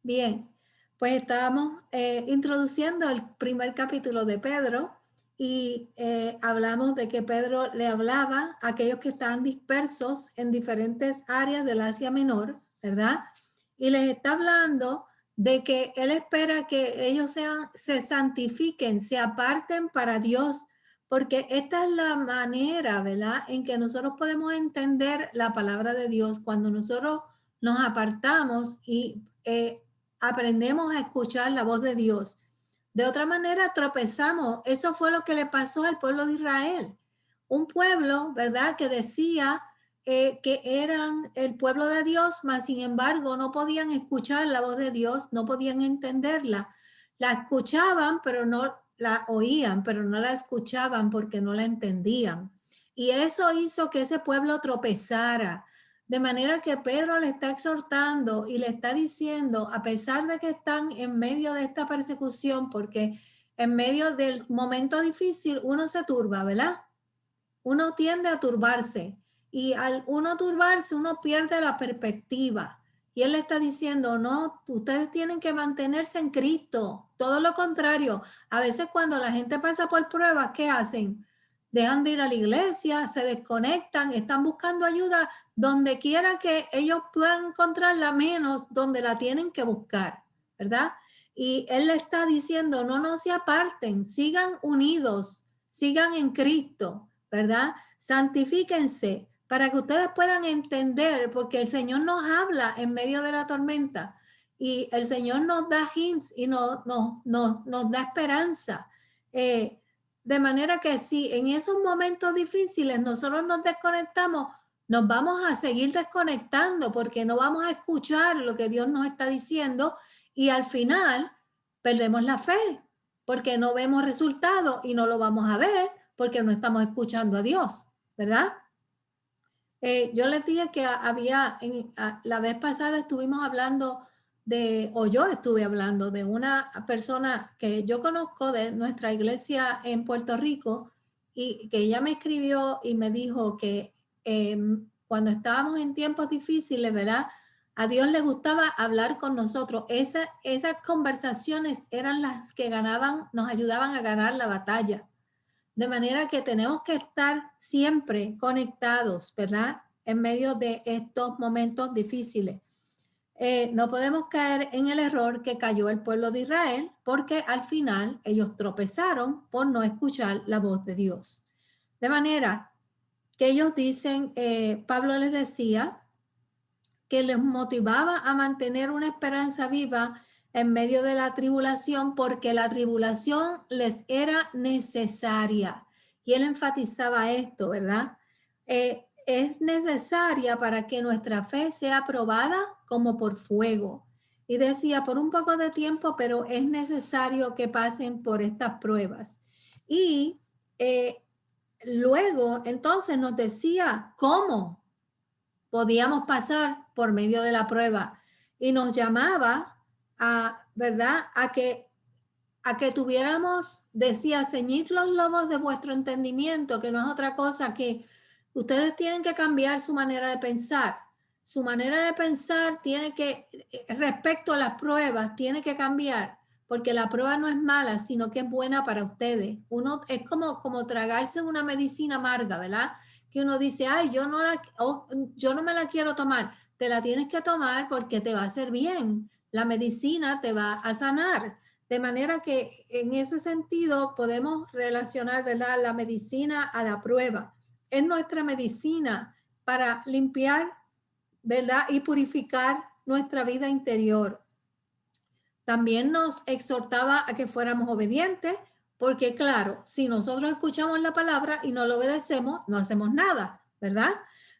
Bien, pues estábamos introduciendo el primer capítulo de Pedro y hablamos de que Pedro le hablaba a aquellos que estaban dispersos en diferentes áreas del Asia Menor, ¿verdad? Y les está hablando de que él espera que ellos se santifiquen, se aparten para Dios, porque esta es la manera, ¿verdad?, en que nosotros podemos entender la palabra de Dios cuando nosotros nos apartamos y aprendemos a escuchar la voz de Dios. De otra manera, tropezamos. Eso fue lo que le pasó al pueblo de Israel. Un pueblo, ¿verdad?, que decía que eran el pueblo de Dios, mas sin embargo no podían escuchar la voz de Dios, no podían entenderla. La escuchaban, pero no la oían, pero no la escuchaban porque no la entendían. Y eso hizo que ese pueblo tropezara. De manera que Pedro le está exhortando y le está diciendo, a pesar de que están en medio de esta persecución, porque en medio del momento difícil uno se turba, ¿verdad? Uno tiende a turbarse y al uno turbarse uno pierde la perspectiva. Y él le está diciendo, no, ustedes tienen que mantenerse en Cristo. Todo lo contrario, a veces cuando la gente pasa por pruebas, ¿qué hacen? Dejan de ir a la iglesia, se desconectan, están buscando ayuda donde quiera que ellos puedan encontrarla, menos donde la tienen que buscar, ¿verdad? Y él le está diciendo, no se aparten, sigan unidos, sigan en Cristo, ¿verdad? Santifíquense para que ustedes puedan entender, porque el Señor nos habla en medio de la tormenta y el Señor nos da hints y nos da esperanza. De manera que si en esos momentos difíciles nosotros nos desconectamos, nos vamos a seguir desconectando porque no vamos a escuchar lo que Dios nos está diciendo y al final perdemos la fe porque no vemos resultados y no lo vamos a ver porque no estamos escuchando a Dios, ¿verdad? Yo les dije que la vez pasada estuvimos hablando yo estuve hablando de una persona que yo conozco de nuestra iglesia en Puerto Rico y que ella me escribió y me dijo que cuando estábamos en tiempos difíciles, ¿verdad? A Dios le gustaba hablar con nosotros. Esas conversaciones eran las que nos ayudaban a ganar la batalla. De manera que tenemos que estar siempre conectados, ¿verdad? En medio de estos momentos difíciles. No podemos caer en el error que cayó el pueblo de Israel, porque al final ellos tropezaron por no escuchar la voz de Dios. De manera que ellos dicen, Pablo les decía que les motivaba a mantener una esperanza viva en medio de la tribulación, porque la tribulación les era necesaria. Y él enfatizaba esto, ¿verdad? Es necesaria para que nuestra fe sea probada como por fuego. Y decía, por un poco de tiempo, pero es necesario que pasen por estas pruebas. Y luego, entonces nos decía cómo podíamos pasar por medio de la prueba y nos llamaba ¿verdad? A que tuviéramos, decía, ceñid los lomos de vuestro entendimiento, que no es otra cosa que ustedes tienen que cambiar su manera de pensar. Su manera de pensar tiene que, respecto a las pruebas, tiene que cambiar, porque la prueba no es mala, sino que es buena para ustedes. Es como tragarse una medicina amarga, ¿verdad? Que uno dice, ay, yo no me la quiero tomar. Te la tienes que tomar porque te va a hacer bien. La medicina te va a sanar. De manera que en ese sentido podemos relacionar, ¿verdad?, la medicina a la prueba. Es nuestra medicina para limpiar, ¿verdad?, y purificar nuestra vida interior. También nos exhortaba a que fuéramos obedientes, porque claro, si nosotros escuchamos la palabra y no lo obedecemos, no hacemos nada, ¿verdad?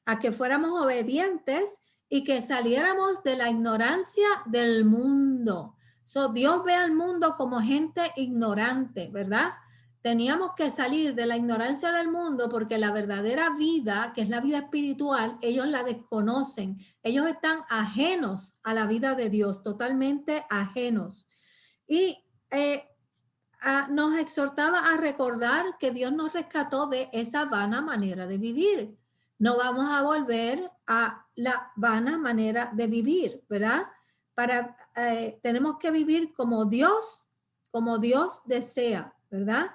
A que fuéramos obedientes y que saliéramos de la ignorancia del mundo. Dios ve al mundo como gente ignorante, ¿verdad? Teníamos que salir de la ignorancia del mundo porque la verdadera vida, que es la vida espiritual, ellos la desconocen. Ellos están ajenos a la vida de Dios, totalmente ajenos. Y nos exhortaba a recordar que Dios nos rescató de esa vana manera de vivir. No vamos a volver a la vana manera de vivir, ¿verdad? tenemos que vivir como Dios desea, ¿verdad?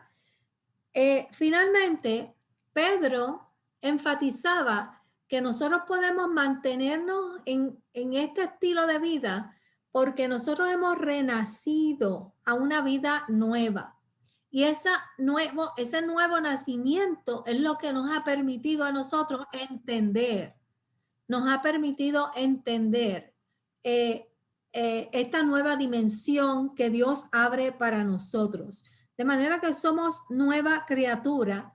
Finalmente, Pedro enfatizaba que nosotros podemos mantenernos en este estilo de vida porque nosotros hemos renacido a una vida nueva. Y ese nuevo nacimiento es lo que nos ha permitido a nosotros entender, esta nueva dimensión que Dios abre para nosotros. De manera que somos nueva criatura.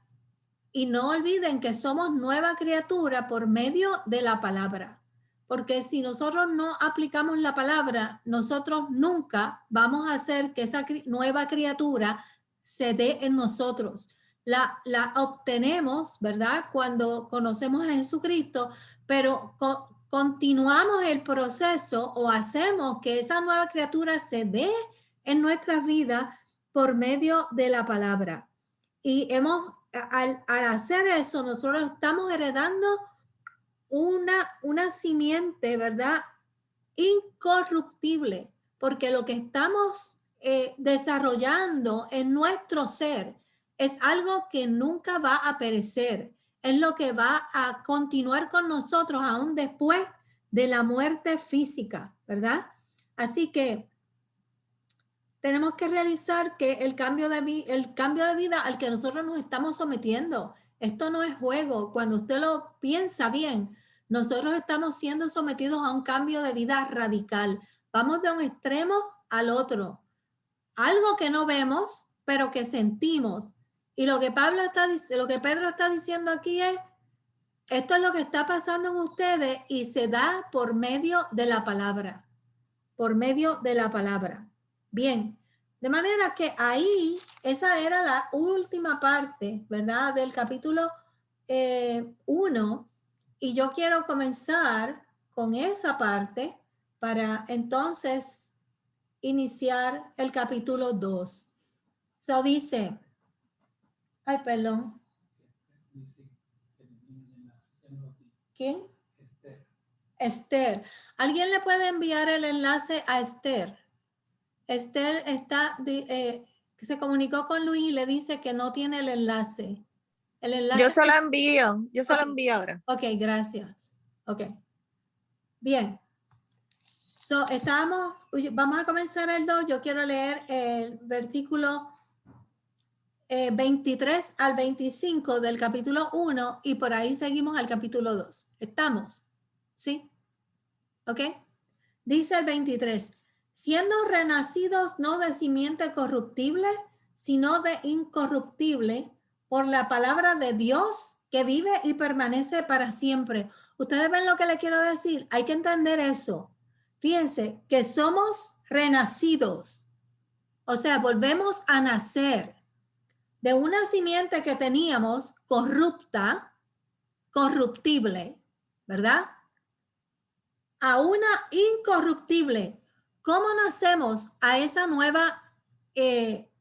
Y no olviden que somos nueva criatura por medio de la palabra. Porque si nosotros no aplicamos la palabra, nosotros nunca vamos a hacer que esa nueva criatura se dé en nosotros. La obtenemos, ¿verdad? Cuando conocemos a Jesucristo, pero continuamos el proceso o hacemos que esa nueva criatura se dé en nuestras vidas por medio de la palabra. Y al hacer eso, nosotros estamos heredando una simiente, ¿verdad? Incorruptible, porque lo que estamos desarrollando en nuestro ser es algo que nunca va a perecer, es lo que va a continuar con nosotros aún después de la muerte física, ¿verdad? Así que tenemos que realizar que el cambio de vida al que nosotros nos estamos sometiendo, esto no es juego. Cuando usted lo piensa bien, nosotros estamos siendo sometidos a un cambio de vida radical. Vamos de un extremo al otro. Algo que no vemos, pero que sentimos. Y lo que Pedro está diciendo aquí es, esto es lo que está pasando en ustedes y se da por medio de la palabra. Por medio de la palabra. Bien, de manera que ahí, esa era la última parte, ¿verdad? Del capítulo 1. Y yo quiero comenzar con esa parte para entonces iniciar el capítulo 2. So dice, ay, perdón. ¿Quién? Esther. ¿Alguien le puede enviar el enlace a Esther? Esther se comunicó con Luis y le dice que no tiene el enlace. Yo se lo envío ahora. Ok, gracias. Ok. Bien. Vamos a comenzar el 2. Yo quiero leer el versículo 23 al 25 del capítulo 1 y por ahí seguimos al capítulo 2. ¿Estamos? ¿Sí? ¿Ok? Dice el 23. Siendo renacidos no de simiente corruptible, sino de incorruptible, por la palabra de Dios que vive y permanece para siempre. ¿Ustedes ven lo que le quiero decir? Hay que entender eso. Fíjense que somos renacidos. O sea, volvemos a nacer de una simiente que teníamos corruptible, ¿verdad? A una incorruptible. ¿Cómo nacemos a esa nueva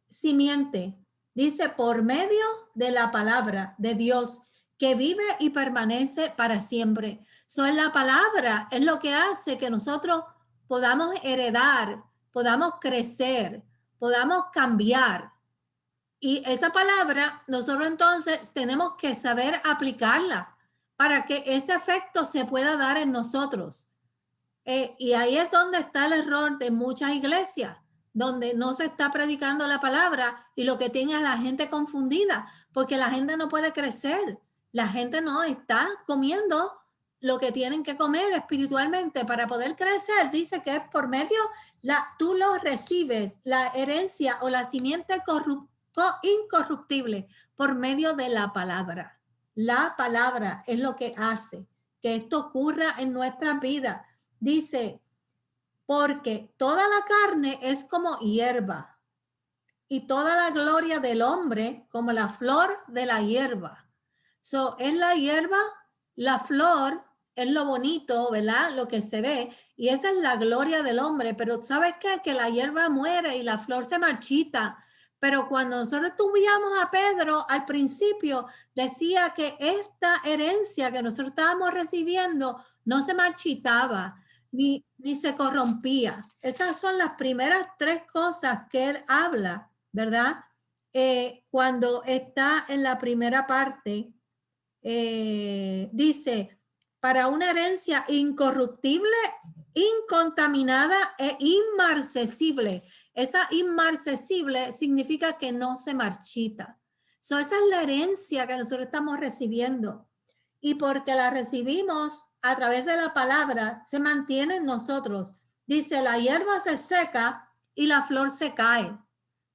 simiente? Dice, por medio de la palabra de Dios que vive y permanece para siempre. La palabra es lo que hace que nosotros podamos heredar, podamos crecer, podamos cambiar. Y esa palabra, nosotros entonces tenemos que saber aplicarla para que ese efecto se pueda dar en nosotros. Y ahí es donde está el error de muchas iglesias, donde no se está predicando la palabra y lo que tiene a la gente confundida, porque la gente no puede crecer. La gente no está comiendo lo que tienen que comer espiritualmente para poder crecer. Dice que es por medio, tú lo recibes, la herencia o la simiente incorruptible por medio de la palabra. La palabra es lo que hace que esto ocurra en nuestras vidas. Dice, porque toda la carne es como hierba y toda la gloria del hombre como la flor de la hierba. Es la hierba, la flor es lo bonito, ¿verdad? Lo que se ve y esa es la gloria del hombre. Pero ¿sabes qué? Que la hierba muere y la flor se marchita. Pero cuando nosotros estudiamos a Pedro, al principio decía que esta herencia que nosotros estábamos recibiendo no se marchitaba. ni se corrompía. Esas son las primeras 3 cosas que él habla, ¿verdad? Cuando está en la primera parte, dice, para una herencia incorruptible, incontaminada e inmarcesible. Esa inmarcesible significa que no se marchita. Esa es la herencia que nosotros estamos recibiendo. Y porque la recibimos a través de la palabra, se mantiene en nosotros. Dice, la hierba se seca y la flor se cae.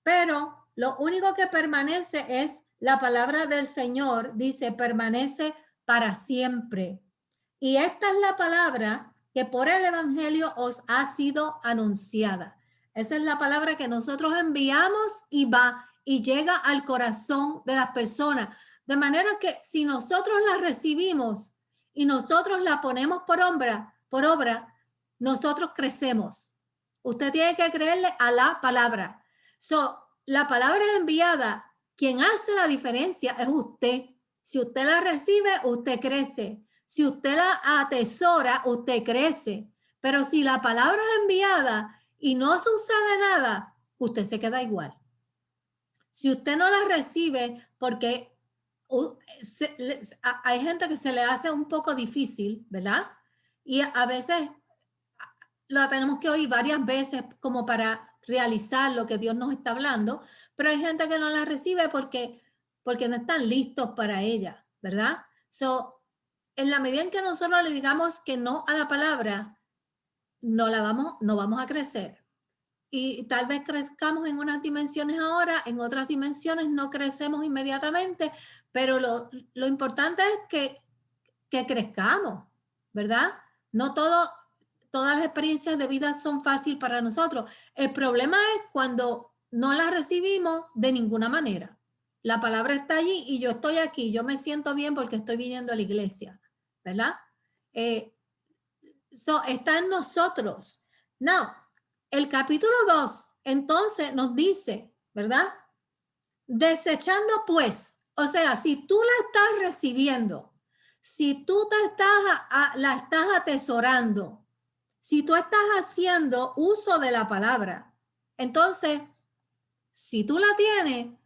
Pero lo único que permanece es la palabra del Señor. Dice, permanece para siempre. Y esta es la palabra que por el Evangelio os ha sido anunciada. Esa es la palabra que nosotros enviamos y va y llega al corazón de las personas. De manera que si nosotros la recibimos y nosotros la ponemos por obra, nosotros crecemos. Usted tiene que creerle a la palabra. La palabra enviada, quien hace la diferencia es usted. Si usted la recibe, usted crece. Si usted la atesora, usted crece. Pero si la palabra es enviada y no sucede nada, usted se queda igual. Si usted no la recibe, porque hay gente que se le hace un poco difícil, ¿verdad? Y a veces la tenemos que oír varias veces como para realizar lo que Dios nos está hablando, pero hay gente que no la recibe porque no están listos para ella, ¿verdad? En la medida en que nosotros le digamos que no a la palabra, no vamos a crecer. Y tal vez crezcamos en unas dimensiones ahora, en otras dimensiones no crecemos inmediatamente, pero lo importante es que crezcamos, ¿verdad? No todas las experiencias de vida son fáciles para nosotros. El problema es cuando no las recibimos de ninguna manera. La palabra está allí y yo estoy aquí, yo me siento bien porque estoy viniendo a la iglesia, ¿verdad? Está en nosotros. No. El capítulo 2, entonces nos dice, ¿verdad? Desechando pues, o sea, si tú la estás recibiendo, si tú la estás atesorando, si tú estás haciendo uso de la palabra, entonces, si tú la tienes,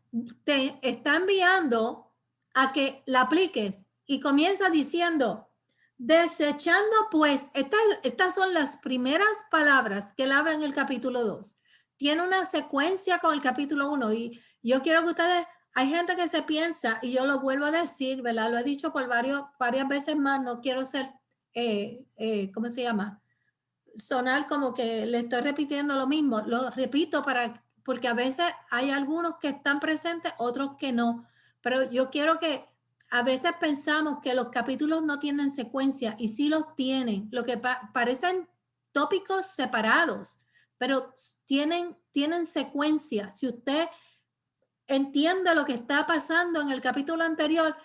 te está enviando a que la apliques y comienza diciendo, desechando pues, estas son las primeras palabras que él habla en el capítulo 2. Tiene una secuencia con el capítulo 1 y yo quiero que ustedes, hay gente que se piensa, y yo lo vuelvo a decir, ¿verdad? Lo he dicho por varias veces más, no quiero ser, ¿cómo se llama? Sonar como que le estoy repitiendo lo mismo. Lo repito porque a veces hay algunos que están presentes, otros que no. Pero yo quiero que a veces pensamos que los capítulos no tienen secuencia y sí los tienen. Lo que parecen tópicos separados, pero tienen secuencia. Si usted entiende lo que está pasando en el capítulo anterior,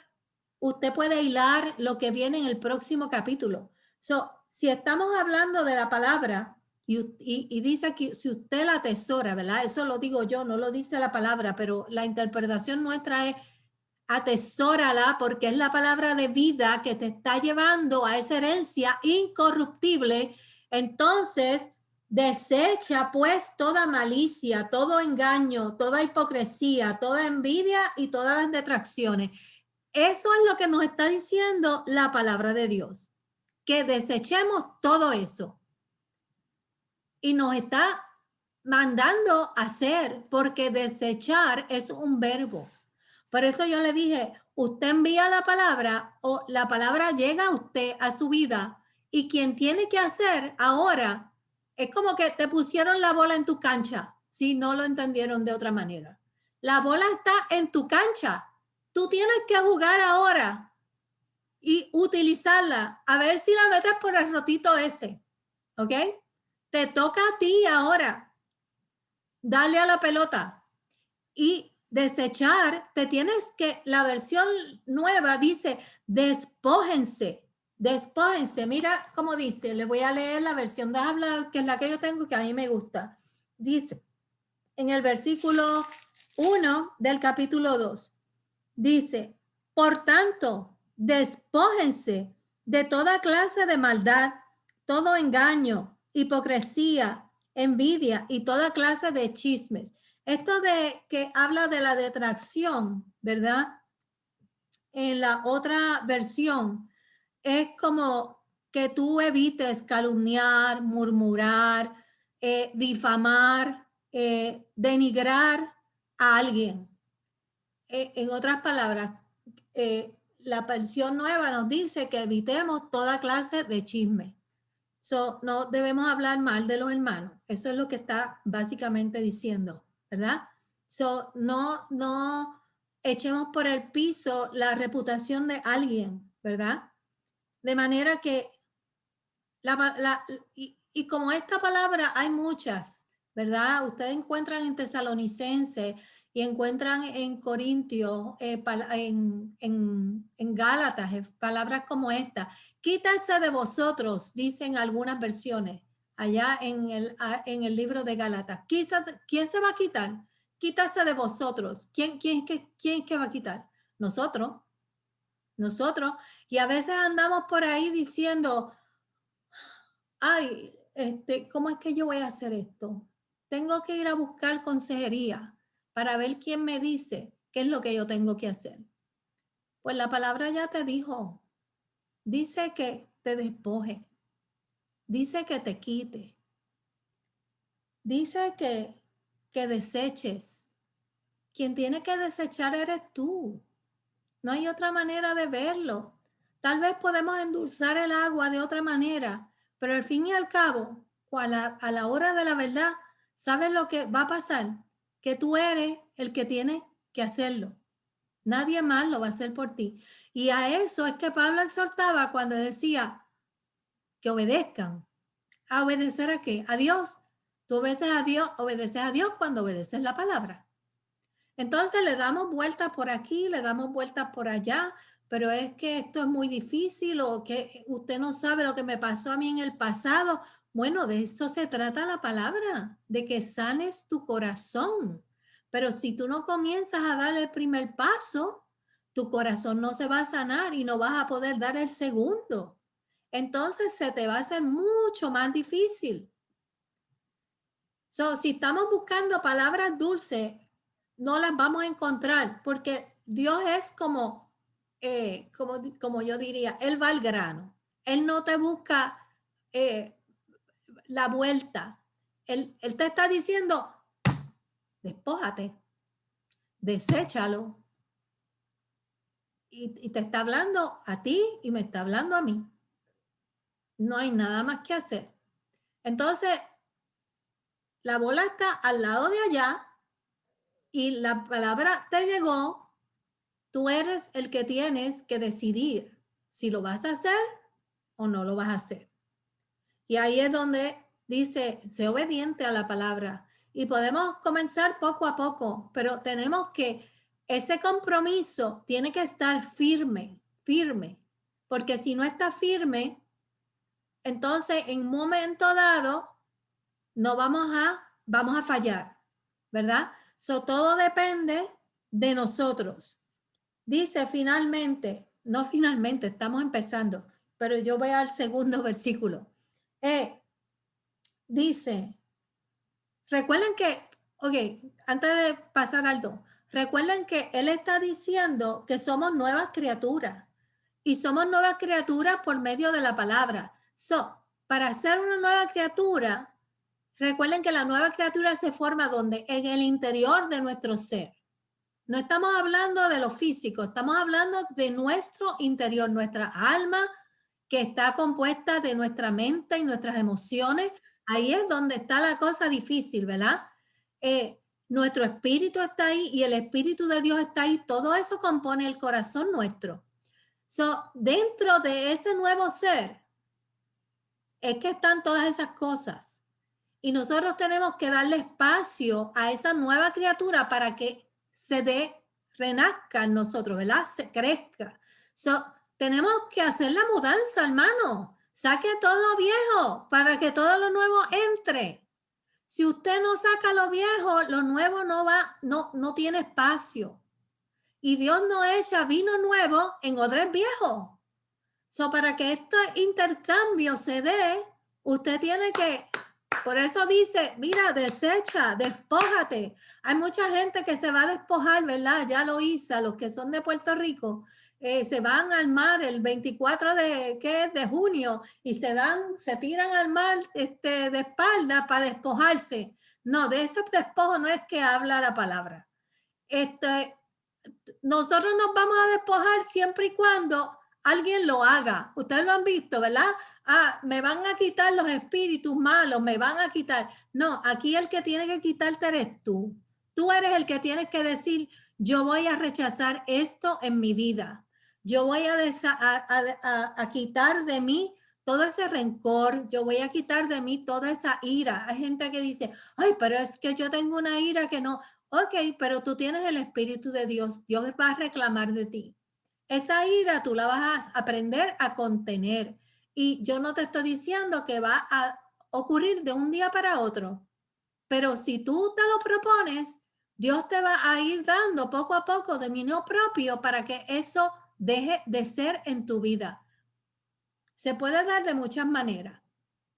usted puede hilar lo que viene en el próximo capítulo. Si estamos hablando de la palabra y dice que si usted la atesora, ¿verdad? Eso lo digo yo, no lo dice la palabra, pero la interpretación nuestra es atesórala porque es la palabra de vida que te está llevando a esa herencia incorruptible. Entonces, desecha pues toda malicia, todo engaño, toda hipocresía, toda envidia y todas las detracciones. Eso es lo que nos está diciendo la palabra de Dios, que desechemos todo eso. Y nos está mandando a hacer, porque desechar es un verbo. Por eso yo le dije, usted envía la palabra o la palabra llega a usted, a su vida, y quien tiene que hacer ahora es como que te pusieron la bola en tu cancha, si no lo entendieron de otra manera. La bola está en tu cancha. Tú tienes que jugar ahora y utilizarla, a ver si la metes por el rotito ese, ¿ok? Te toca a ti ahora darle a la pelota y desechar. La versión nueva dice, despójense. Mira cómo dice, le voy a leer la versión de habla, que es la que yo tengo, que a mí me gusta. Dice, en el versículo 1 del capítulo 2, dice, por tanto, despójense de toda clase de maldad, todo engaño, hipocresía, envidia y toda clase de chismes. Esto de que habla de la detracción, ¿verdad? En la otra versión es como que tú evites calumniar, murmurar, difamar, denigrar a alguien. En otras palabras, la versión nueva nos dice que evitemos toda clase de chisme. No debemos hablar mal de los hermanos. Eso es lo que está básicamente diciendo, ¿verdad? No echemos por el piso la reputación de alguien, ¿verdad? De manera que y como esta palabra hay muchas, ¿verdad? Ustedes encuentran en Tesalonicense y encuentran en Corintios, en Gálatas, palabras como esta. Quítase de vosotros, dicen algunas versiones, allá en el libro de Gálatas. ¿Quién se va a quitar? Quítase de vosotros. ¿Quién que va a quitar? Nosotros. Y a veces andamos por ahí diciendo, ay, ¿cómo es que yo voy a hacer esto? Tengo que ir a buscar consejería para ver quién me dice qué es lo que yo tengo que hacer. Pues la palabra ya te dijo, dice que te despoje, dice que te quite, dice que deseches. Quien tiene que desechar eres tú. No hay otra manera de verlo. Tal vez podemos endulzar el agua de otra manera, pero al fin y al cabo, a la hora de la verdad, ¿sabes lo que va a pasar? Que tú eres el que tiene que hacerlo. Nadie más lo va a hacer por ti. Y a eso es que Pablo exhortaba cuando decía que obedezcan. ¿A obedecer a qué? A Dios. Tú obedeces a Dios cuando obedeces la palabra. Entonces le damos vueltas por aquí, le damos vueltas por allá, pero es que esto es muy difícil o que usted no sabe lo que me pasó a mí en el pasado. Bueno, de eso se trata la palabra, de que sanes tu corazón. Pero si tú no comienzas a dar el primer paso, tu corazón no se va a sanar y no vas a poder dar el segundo. Entonces se te va a hacer mucho más difícil. Si estamos buscando palabras dulces, no las vamos a encontrar porque Dios es como yo diría, Él va al grano. Él no te busca la vuelta. Él te está diciendo, despójate, deséchalo. Y te está hablando a ti y me está hablando a mí. No hay nada más que hacer. Entonces, la bola está al lado de allá y la palabra te llegó. Tú eres el que tienes que decidir si lo vas a hacer o no lo vas a hacer. Y ahí es donde dice, sé obediente a la palabra. Y podemos comenzar poco a poco, pero tenemos que, ese compromiso tiene que estar firme, porque si no está firme, entonces en un momento dado no vamos a fallar, ¿verdad? Todo depende de nosotros. Dice no finalmente, estamos empezando, pero yo voy al segundo versículo. Dice, recuerden que, antes de pasar al 2, recuerden que él está diciendo que somos nuevas criaturas y somos nuevas criaturas por medio de la palabra. Para ser una nueva criatura, recuerden que la nueva criatura se forma donde en el interior de nuestro ser. No estamos hablando de lo físico, estamos hablando de nuestro interior, nuestra alma que está compuesta de nuestra mente y nuestras emociones. Ahí es donde está la cosa difícil, ¿verdad? Nuestro espíritu está ahí y el espíritu de Dios está ahí. Todo eso compone el corazón nuestro. Dentro de ese nuevo ser es que están todas esas cosas. Y nosotros tenemos que darle espacio a esa nueva criatura para que renazca en nosotros, ¿verdad? Se crezca. Tenemos que hacer la mudanza, hermano. Saque todo viejo para que todo lo nuevo entre. Si usted no saca lo viejo, lo nuevo no tiene espacio. Y Dios no echa vino nuevo en odres viejos. Para que este intercambio se dé, Usted tiene que, por eso dice, mira, desecha, despójate. Hay mucha gente que se va a despojar, ¿verdad? Ya lo hice, los que son de Puerto Rico, se van al mar el 24 de junio y se tiran al mar de espalda para despojarse. No, de ese despojo no es que habla la palabra. Nosotros nos vamos a despojar siempre y cuando alguien lo haga. Ustedes lo han visto, ¿verdad? Me van a quitar los espíritus malos, me van a quitar. No, aquí el que tiene que quitarte eres tú. Tú eres el que tienes que decir, yo voy a rechazar esto en mi vida. Yo voy a quitar de mí todo ese rencor. Yo voy a quitar de mí toda esa ira. Hay gente que dice, ay, pero es que yo tengo una ira que no. Ok, pero tú tienes el Espíritu de Dios. Dios va a reclamar de ti. Esa ira tú la vas a aprender a contener. Y yo no te estoy diciendo que va a ocurrir de un día para otro. Pero si tú te lo propones, Dios te va a ir dando poco a poco dominio propio para que eso deje de ser en tu vida. Se puede dar de muchas maneras,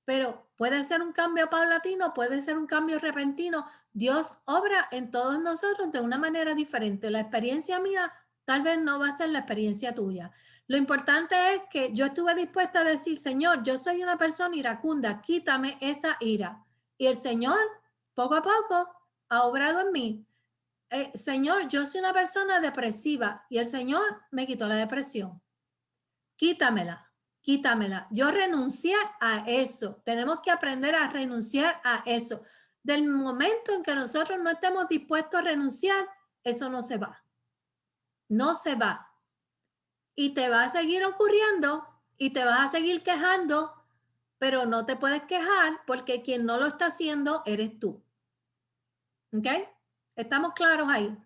pero puede ser un cambio paulatino, puede ser un cambio repentino. Dios obra en todos nosotros de una manera diferente. La experiencia mía tal vez no va a ser la experiencia tuya. Lo importante es que yo estuve dispuesta a decir, Señor, yo soy una persona iracunda, quítame esa ira. Y el Señor, poco a poco, ha obrado en mí. Señor, yo soy una persona depresiva y el Señor me quitó la depresión. Quítamela. Quítamela. Yo renuncié a eso. Tenemos que aprender a renunciar a eso. Del momento en que nosotros no estemos dispuestos a renunciar, eso no se va. No se va. Y te va a seguir ocurriendo y te vas a seguir quejando, pero no te puedes quejar porque quien no lo está haciendo eres tú. ¿Ok? ¿Estamos claros ahí?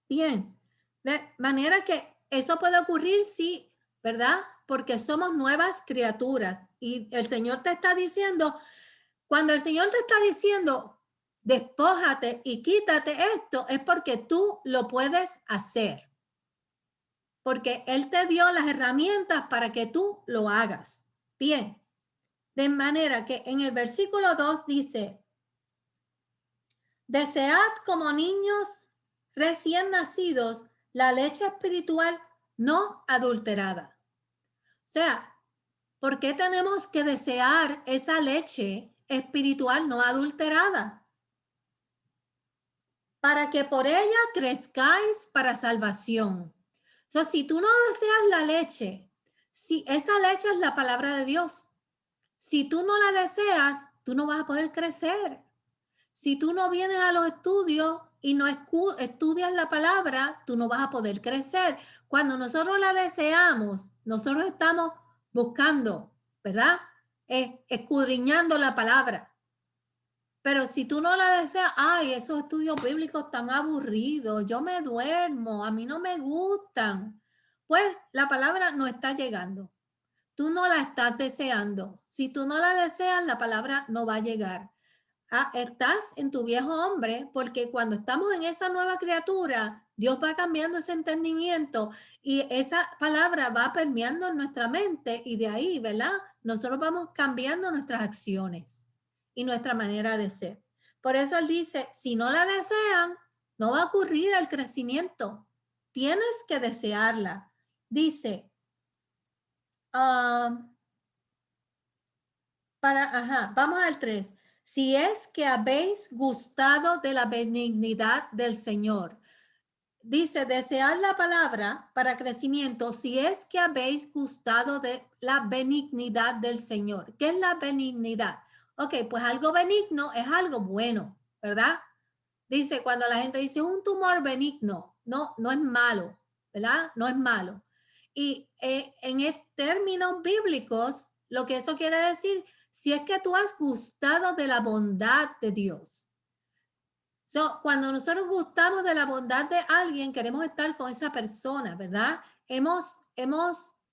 Bien. De manera que eso puede ocurrir si, ¿verdad? Porque somos nuevas criaturas y el Señor te está diciendo, cuando el Señor te está diciendo, despójate y quítate esto, es porque tú lo puedes hacer. Porque Él te dio las herramientas para que tú lo hagas. Bien. De manera que en el versículo 2 dice, desead como niños recién nacidos la leche espiritual no adulterada. O sea, ¿por qué tenemos que desear esa leche espiritual no adulterada? Para que por ella crezcáis para salvación. So, si tú no deseas la leche, si esa leche es la palabra de Dios, si tú no la deseas, tú no vas a poder crecer. Si tú no vienes a los estudios y no estudias la palabra, tú no vas a poder crecer. Cuando nosotros la deseamos, nosotros estamos buscando, ¿verdad? Escudriñando la palabra. Pero si tú no la deseas, ay, esos estudios bíblicos tan aburridos, yo me duermo, a mí no me gustan. Pues la palabra no está llegando. Tú no la estás deseando. Si tú no la deseas, la palabra no va a llegar. Estás en tu viejo hombre, porque cuando estamos en esa nueva criatura, Dios va cambiando ese entendimiento y esa palabra va permeando en nuestra mente y de ahí, ¿verdad? Nosotros vamos cambiando nuestras acciones y nuestra manera de ser. Por eso Él dice, si no la desean, no va a ocurrir el crecimiento. Tienes que desearla. Dice, vamos al 3. Si es que habéis gustado de la benignidad del Señor. Dice, desead la palabra para crecimiento si es que habéis gustado de la benignidad del Señor. ¿Qué es la benignidad? Ok, pues algo benigno es algo bueno, ¿verdad? Dice, cuando la gente dice un tumor benigno, no es malo, ¿verdad? No es malo. Y en términos bíblicos, lo que eso quiere decir, si es que tú has gustado de la bondad de Dios. Cuando nosotros gustamos de la bondad de alguien, queremos estar con esa persona, ¿verdad? Hemos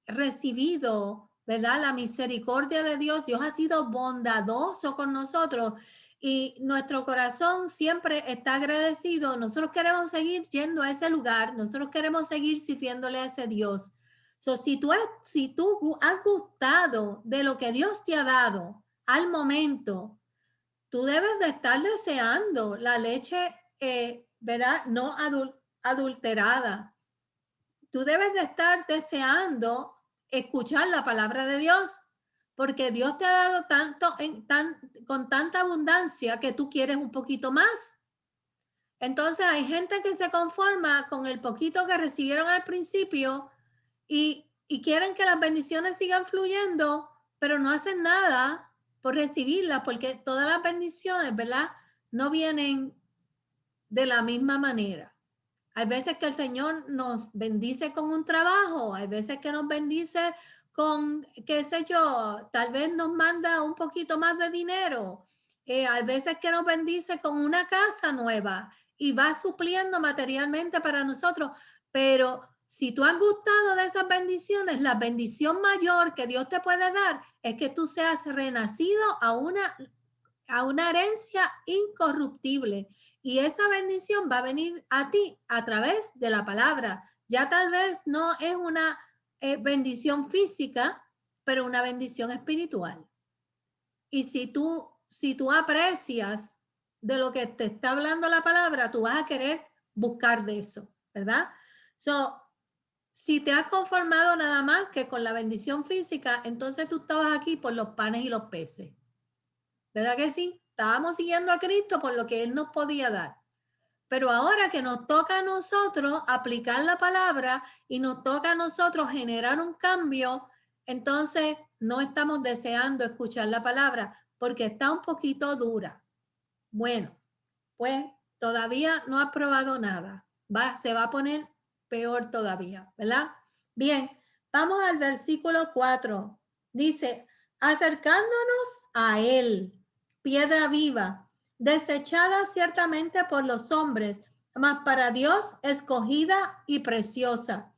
recibido, ¿verdad? La misericordia de Dios. Dios ha sido bondadoso con nosotros y nuestro corazón siempre está agradecido. Nosotros queremos seguir yendo a ese lugar. Nosotros queremos seguir sirviéndole a ese Dios. So, si tú has gustado de lo que Dios te ha dado al momento, tú debes de estar deseando la leche, ¿verdad? No adulterada. Tú debes de estar deseando escuchar la palabra de Dios, porque Dios te ha dado tanto, con tanta abundancia que tú quieres un poquito más. Entonces hay gente que se conforma con el poquito que recibieron al principio y quieren que las bendiciones sigan fluyendo, pero no hacen nada por recibirlas, porque todas las bendiciones, ¿verdad? No vienen de la misma manera. Hay veces que el Señor nos bendice con un trabajo, hay veces que nos bendice con, qué sé yo, tal vez nos manda un poquito más de dinero. Hay veces que nos bendice con una casa nueva y va supliendo materialmente para nosotros. Pero si tú has gustado de esas bendiciones, la bendición mayor que Dios te puede dar es que tú seas renacido a una herencia incorruptible. Y esa bendición va a venir a ti a través de la palabra. Ya tal vez no es una bendición física, pero una bendición espiritual. Y si tú aprecias de lo que te está hablando la palabra, tú vas a querer buscar de eso, ¿verdad? So, si te has conformado nada más que con la bendición física, entonces tú estabas aquí por los panes y los peces. ¿Verdad que sí? Estábamos siguiendo a Cristo por lo que Él nos podía dar. Pero ahora que nos toca a nosotros aplicar la palabra y nos toca a nosotros generar un cambio, entonces no estamos deseando escuchar la palabra porque está un poquito dura. Bueno, pues todavía no ha probado nada. Se va a poner peor todavía, ¿verdad? Bien, vamos al versículo 4. Dice, acercándonos a Él, piedra viva, desechada ciertamente por los hombres, mas para Dios escogida y preciosa.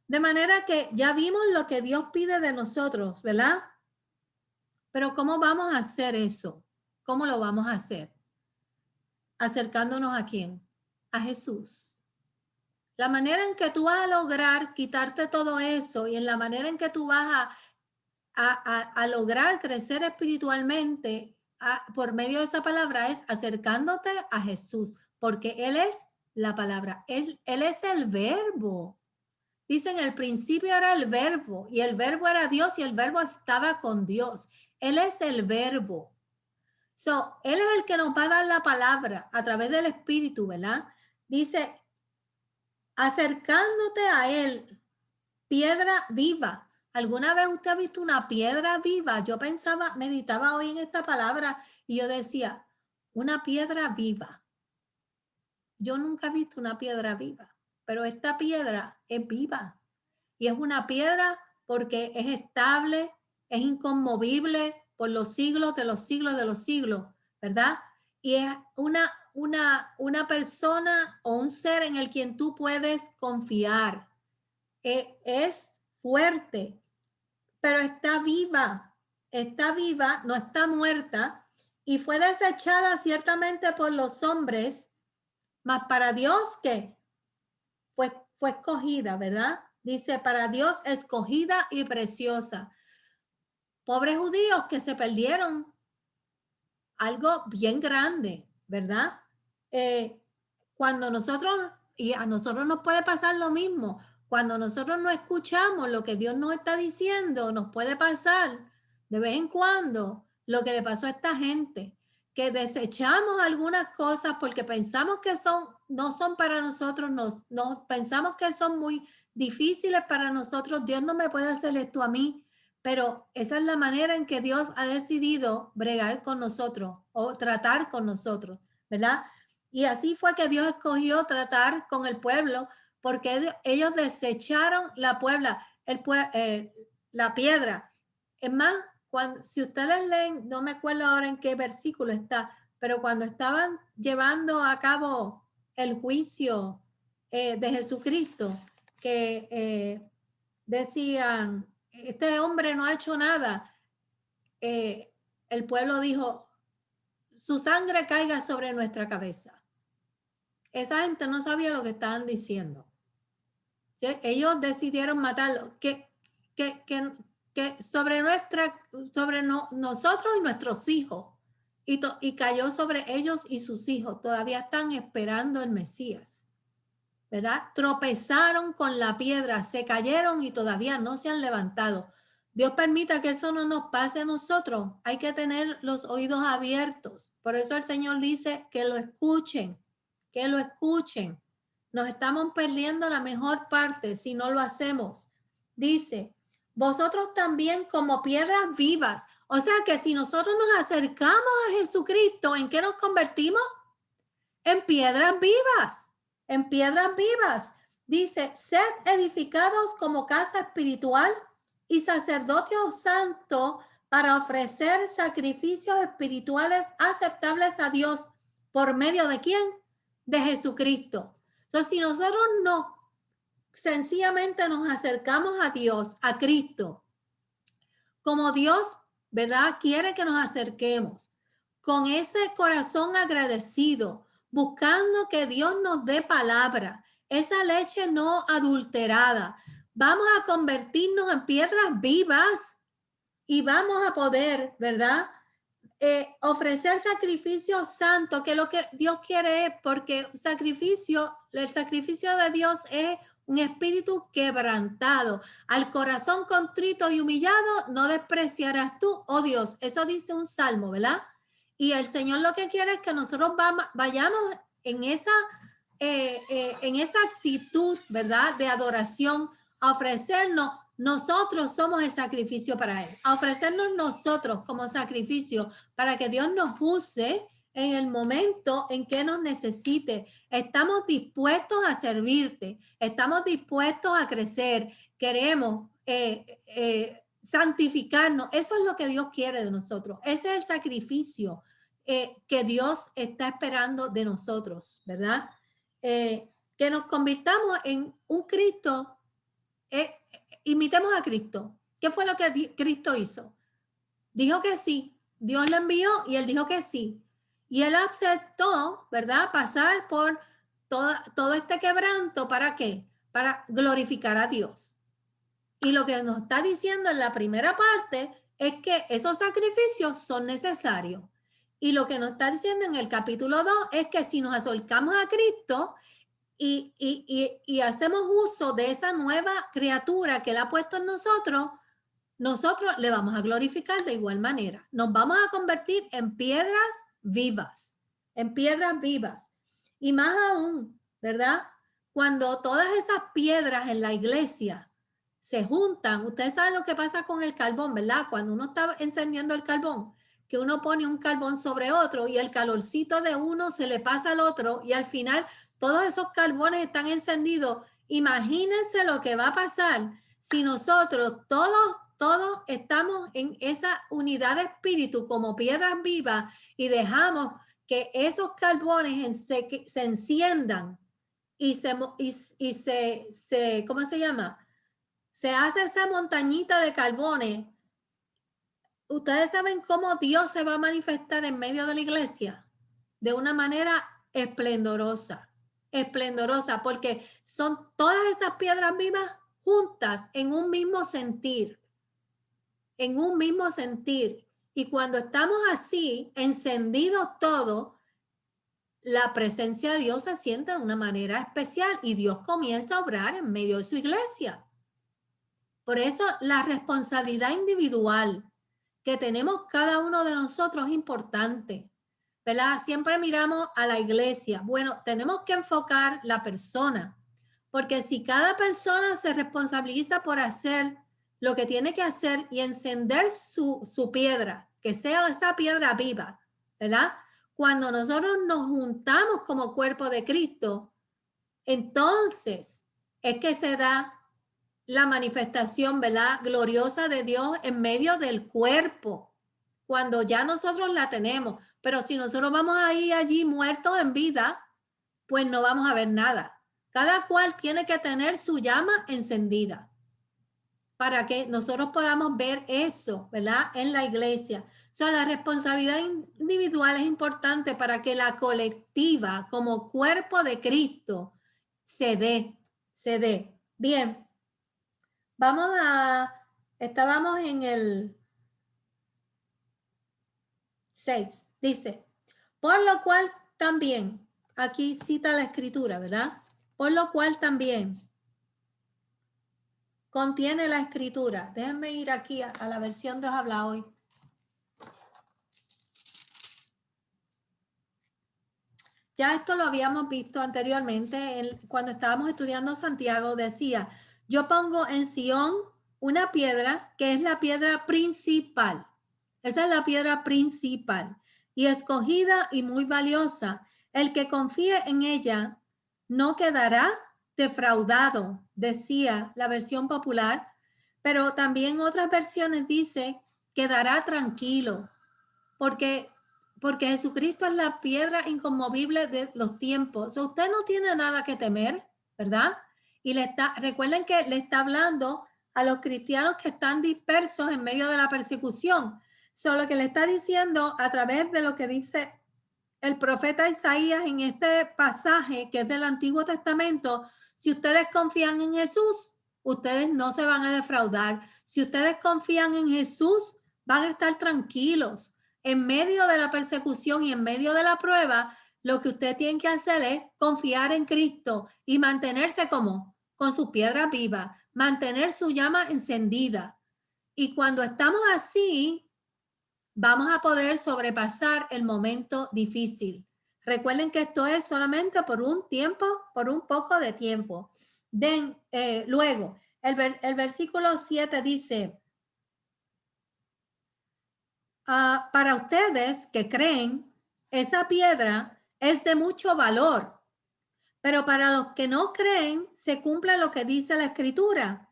De manera que ya vimos lo que Dios pide de nosotros, ¿verdad? Pero ¿cómo vamos a hacer eso? ¿Cómo lo vamos a hacer? Acercándonos ¿a quién? A Jesús. La manera en que tú vas a lograr quitarte todo eso y en la manera en que tú vas a lograr crecer espiritualmente por medio de esa palabra es acercándote a Jesús, porque Él es la palabra, Él es el verbo. Dicen, el principio era el verbo y el verbo era Dios y el verbo estaba con Dios. Él es el verbo. So, Él es el que nos va a dar la palabra a través del Espíritu, ¿verdad? Dice, acercándote a Él, piedra viva. ¿Alguna vez usted ha visto una piedra viva? Yo pensaba, meditaba hoy en esta palabra y yo decía, una piedra viva. Yo nunca he visto una piedra viva, pero esta piedra es viva. Y es una piedra porque es estable, es inconmovible por los siglos de los siglos de los siglos, ¿verdad? Y es una persona o un ser en el quien tú puedes confiar. Es fuerte, pero está viva, no está muerta, y fue desechada ciertamente por los hombres, mas para Dios, ¿qué? Fue escogida, ¿verdad? Dice, para Dios escogida y preciosa. Pobres judíos que se perdieron algo bien grande, ¿verdad? Cuando nosotros, y a nosotros nos puede pasar lo mismo, cuando nosotros no escuchamos lo que Dios nos está diciendo, nos puede pasar de vez en cuando lo que le pasó a esta gente, que desechamos algunas cosas porque pensamos que no son para nosotros, pensamos que son muy difíciles para nosotros. Dios no me puede hacer esto a mí, pero esa es la manera en que Dios ha decidido bregar con nosotros o tratar con nosotros, ¿verdad? Y así fue que Dios escogió tratar con el pueblo, porque ellos desecharon la piedra. Es más, si ustedes leen, no me acuerdo ahora en qué versículo está, pero cuando estaban llevando a cabo el juicio de Jesucristo, que decían, este hombre no ha hecho nada, el pueblo dijo, su sangre caiga sobre nuestra cabeza. Esa gente no sabía lo que estaban diciendo. Ellos decidieron matarlo. ¿Qué que sobre nosotros y nuestros hijos, y cayó sobre ellos y sus hijos. Todavía están esperando el Mesías, ¿verdad? Tropezaron con la piedra, se cayeron y todavía no se han levantado. Dios permita que eso no nos pase a nosotros. Hay que tener los oídos abiertos. Por eso el Señor dice que lo escuchen, que lo escuchen. Nos estamos perdiendo la mejor parte si no lo hacemos. Dice, vosotros también como piedras vivas. O sea que si nosotros nos acercamos a Jesucristo, ¿en qué nos convertimos? En piedras vivas, en piedras vivas. Dice, sed edificados como casa espiritual y sacerdocio santo para ofrecer sacrificios espirituales aceptables a Dios. ¿Por medio de quién? De Jesucristo. Entonces, si nosotros no sencillamente nos acercamos a Dios, a Cristo, como Dios, ¿verdad? Quiere que nos acerquemos con ese corazón agradecido, buscando que Dios nos dé palabra, esa leche no adulterada. Vamos a convertirnos en piedras vivas y vamos a poder, ¿verdad? Ofrecer sacrificio santo, que lo que Dios quiere es, porque el sacrificio de Dios es un espíritu quebrantado. Al corazón contrito y humillado no despreciarás tú, oh Dios. Eso dice un salmo, ¿verdad? Y el Señor lo que quiere es que nosotros vayamos en esa actitud, ¿verdad? De adoración, a ofrecernos. Nosotros somos el sacrificio para Él. A ofrecernos nosotros como sacrificio para que Dios nos use en el momento en que nos necesite. Estamos dispuestos a servirte. Estamos dispuestos a crecer. Queremos santificarnos. Eso es lo que Dios quiere de nosotros. Ese es el sacrificio que Dios está esperando de nosotros, ¿verdad? Que nos convirtamos en un Cristo. Imitemos a Cristo. ¿Qué fue lo que Cristo hizo? Dijo que sí. Dios lo envió y él dijo que sí. Y él aceptó, ¿verdad? Pasar por todo este quebranto. ¿Para qué? Para glorificar a Dios. Y lo que nos está diciendo en la primera parte es que esos sacrificios son necesarios. Y lo que nos está diciendo en el capítulo 2 es que si nos acercamos a Cristo y hacemos uso de esa nueva criatura que Él ha puesto en nosotros, nosotros le vamos a glorificar de igual manera. Nos vamos a convertir en piedras vivas, en piedras vivas. Y más aún, ¿verdad? Cuando todas esas piedras en la iglesia se juntan, ustedes saben lo que pasa con el carbón, ¿verdad? Cuando uno está encendiendo el carbón, que uno pone un carbón sobre otro y el calorcito de uno se le pasa al otro y al final todos esos carbones están encendidos. Imagínense lo que va a pasar si nosotros todos estamos en esa unidad de espíritu como piedras vivas y dejamos que esos carbones se enciendan y se ¿cómo se llama? Se hace esa montañita de carbones. Ustedes saben cómo Dios se va a manifestar en medio de la iglesia de una manera esplendorosa, esplendorosa, porque son todas esas piedras vivas juntas en un mismo sentir, en un mismo sentir. Y cuando estamos así, encendidos todos, la presencia de Dios se siente de una manera especial y Dios comienza a obrar en medio de su iglesia. Por eso la responsabilidad individual que tenemos cada uno de nosotros es importante, ¿verdad? Siempre miramos a la iglesia. Bueno, tenemos que enfocar la persona, porque si cada persona se responsabiliza por hacer lo que tiene que hacer y encender su piedra, que sea esa piedra viva, ¿verdad? Cuando nosotros nos juntamos como cuerpo de Cristo, entonces es que se da la manifestación, ¿verdad? Gloriosa de Dios en medio del cuerpo, cuando ya nosotros la tenemos. Pero si nosotros vamos a ir allí muertos en vida, pues no vamos a ver nada. Cada cual tiene que tener su llama encendida para que nosotros podamos ver eso, ¿verdad? En la iglesia. O sea, la responsabilidad individual es importante para que la colectiva, como cuerpo de Cristo, se dé. Bien. Vamos a Estábamos en el 6. Dice, por lo cual también, aquí cita la escritura, ¿verdad? Por lo cual también contiene la escritura. Déjenme ir aquí a la versión de Os habla hoy. Ya esto lo habíamos visto anteriormente cuando estábamos estudiando Santiago. Decía, yo pongo en Sión una piedra que es la piedra principal. Esa es la piedra principal y escogida y muy valiosa. El que confíe en ella no quedará defraudado, decía la versión popular, pero también otras versiones dice quedará tranquilo, porque Jesucristo es la piedra inconmovible de los tiempos. O sea, usted no tiene nada que temer, ¿verdad? Y recuerden que le está hablando a los cristianos que están dispersos en medio de la persecución. Solo que le está diciendo a través de lo que dice el profeta Isaías en este pasaje que es del Antiguo Testamento, si ustedes confían en Jesús, ustedes no se van a defraudar. Si ustedes confían en Jesús, van a estar tranquilos. En medio de la persecución y en medio de la prueba, lo que usted tiene que hacer es confiar en Cristo y mantenerse como con su piedra viva, mantener su llama encendida. Y cuando estamos así, vamos a poder sobrepasar el momento difícil. Recuerden que esto es solamente por un tiempo, por un poco de tiempo. Luego, el versículo 7 dice, para ustedes que creen, esa piedra es de mucho valor, pero para los que no creen, se cumple lo que dice la Escritura.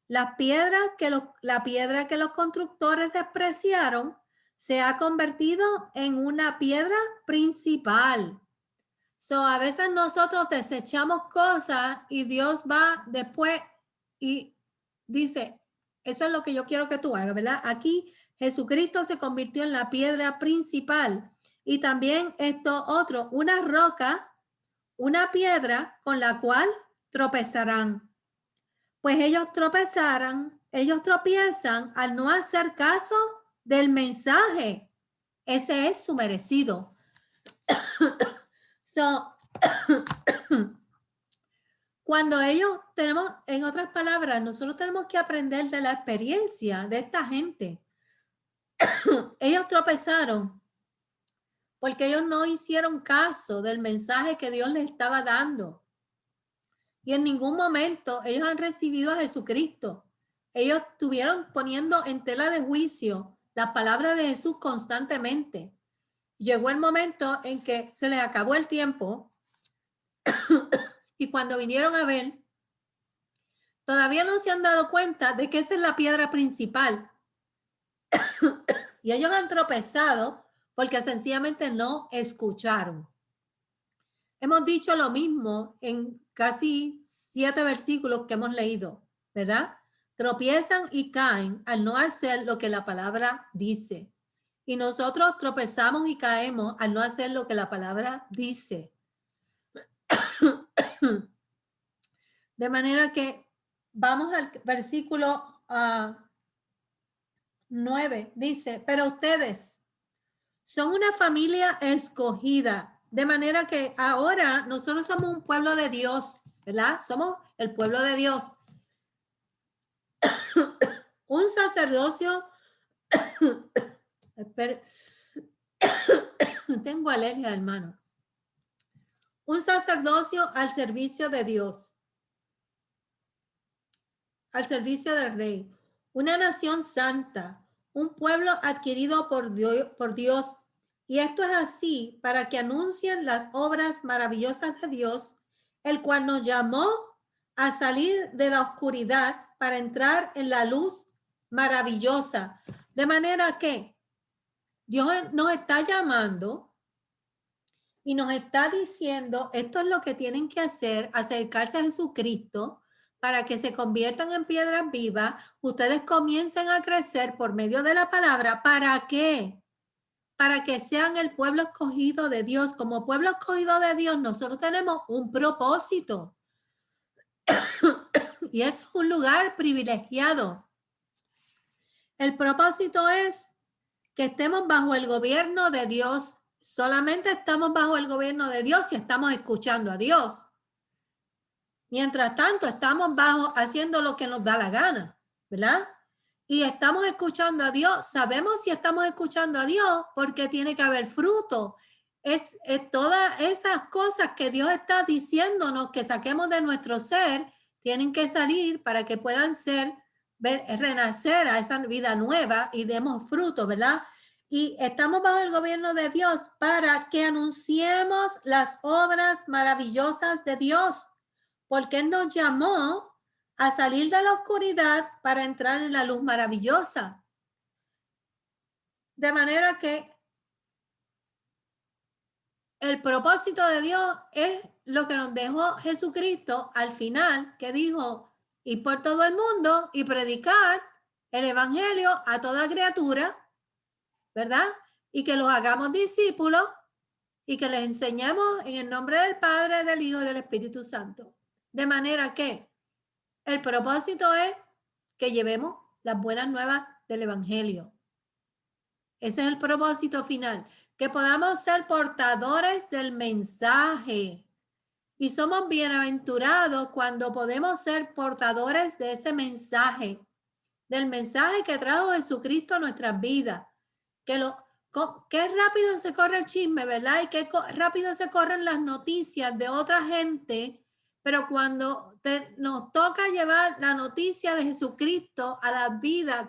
La piedra que los constructores despreciaron se ha convertido en una piedra principal. A veces nosotros desechamos cosas y Dios va después y dice, eso es lo que yo quiero que tú hagas, ¿verdad? Aquí Jesucristo se convirtió en la piedra principal y también esto otro, una roca, una piedra con la cual tropezarán. Pues ellos tropiezan al no hacer caso del mensaje. Ese es su merecido. Cuando en otras palabras, nosotros tenemos que aprender de la experiencia de esta gente. Ellos tropezaron porque ellos no hicieron caso del mensaje que Dios les estaba dando. Y en ningún momento ellos han recibido a Jesucristo. Ellos estuvieron poniendo en tela de juicio las palabras de Jesús constantemente. Llegó el momento en que se les acabó el tiempo y cuando vinieron a ver, todavía no se han dado cuenta de que esa es la piedra principal. Y ellos han tropezado porque sencillamente no escucharon. Hemos dicho lo mismo en casi 7 versículos que hemos leído, ¿verdad? Tropiezan y caen al no hacer lo que la palabra dice. Y nosotros tropezamos y caemos al no hacer lo que la palabra dice. De manera que vamos al versículo 9. Dice, pero ustedes son una familia escogida. De manera que ahora nosotros somos un pueblo de Dios, ¿verdad? Somos el pueblo de Dios. Un sacerdocio. Tengo alergia, hermano. Un sacerdocio al servicio de Dios. Al servicio del Rey. Una nación santa. Un pueblo adquirido por Dios. Y esto es así para que anuncien las obras maravillosas de Dios, el cual nos llamó a salir de la oscuridad para entrar en la luz maravillosa. De manera que Dios nos está llamando y nos está diciendo, esto es lo que tienen que hacer, acercarse a Jesucristo para que se conviertan en piedras vivas. Ustedes comiencen a crecer por medio de la palabra. ¿Para qué? Para que sean el pueblo escogido de Dios. Como pueblo escogido de Dios, nosotros tenemos un propósito. Y es un lugar privilegiado. El propósito es que estemos bajo el gobierno de Dios. Solamente estamos bajo el gobierno de Dios si estamos escuchando a Dios. Mientras tanto, estamos haciendo lo que nos da la gana, ¿verdad? Y estamos escuchando a Dios. Sabemos si estamos escuchando a Dios porque tiene que haber fruto. Es todas esas cosas que Dios está diciéndonos que saquemos de nuestro ser, tienen que salir para que puedan renacer a esa vida nueva y demos fruto, ¿verdad? Y estamos bajo el gobierno de Dios para que anunciemos las obras maravillosas de Dios, porque Él nos llamó a salir de la oscuridad para entrar en la luz maravillosa. De manera que el propósito de Dios es lo que nos dejó Jesucristo al final, que dijo, ir por todo el mundo y predicar el evangelio a toda criatura, ¿verdad? Y que los hagamos discípulos y que les enseñemos en el nombre del Padre, del Hijo y del Espíritu Santo. De manera que el propósito es que llevemos las buenas nuevas del evangelio. Ese es el propósito final, que podamos ser portadores del mensaje. Y somos bienaventurados cuando podemos ser portadores de ese mensaje, del mensaje que trajo Jesucristo a nuestras vidas. Qué rápido se corre el chisme, ¿verdad? Y qué rápido se corren las noticias de otra gente, pero cuando nos toca llevar la noticia de Jesucristo a las vidas,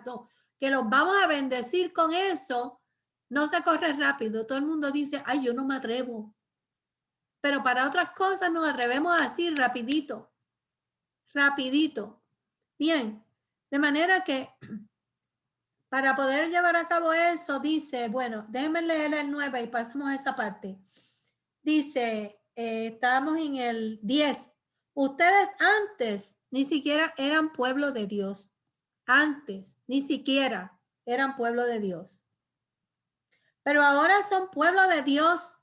que los vamos a bendecir con eso, no se corre rápido. Todo el mundo dice, ay, yo no me atrevo. Pero para otras cosas nos atrevemos así rapidito, rapidito. Bien, de manera que para poder llevar a cabo eso, dice, bueno, déjenme leer el 9 y pasamos a esa parte. Dice, estábamos en el 10. Ustedes antes ni siquiera eran pueblo de Dios. Antes ni siquiera eran pueblo de Dios. Pero ahora son pueblo de Dios.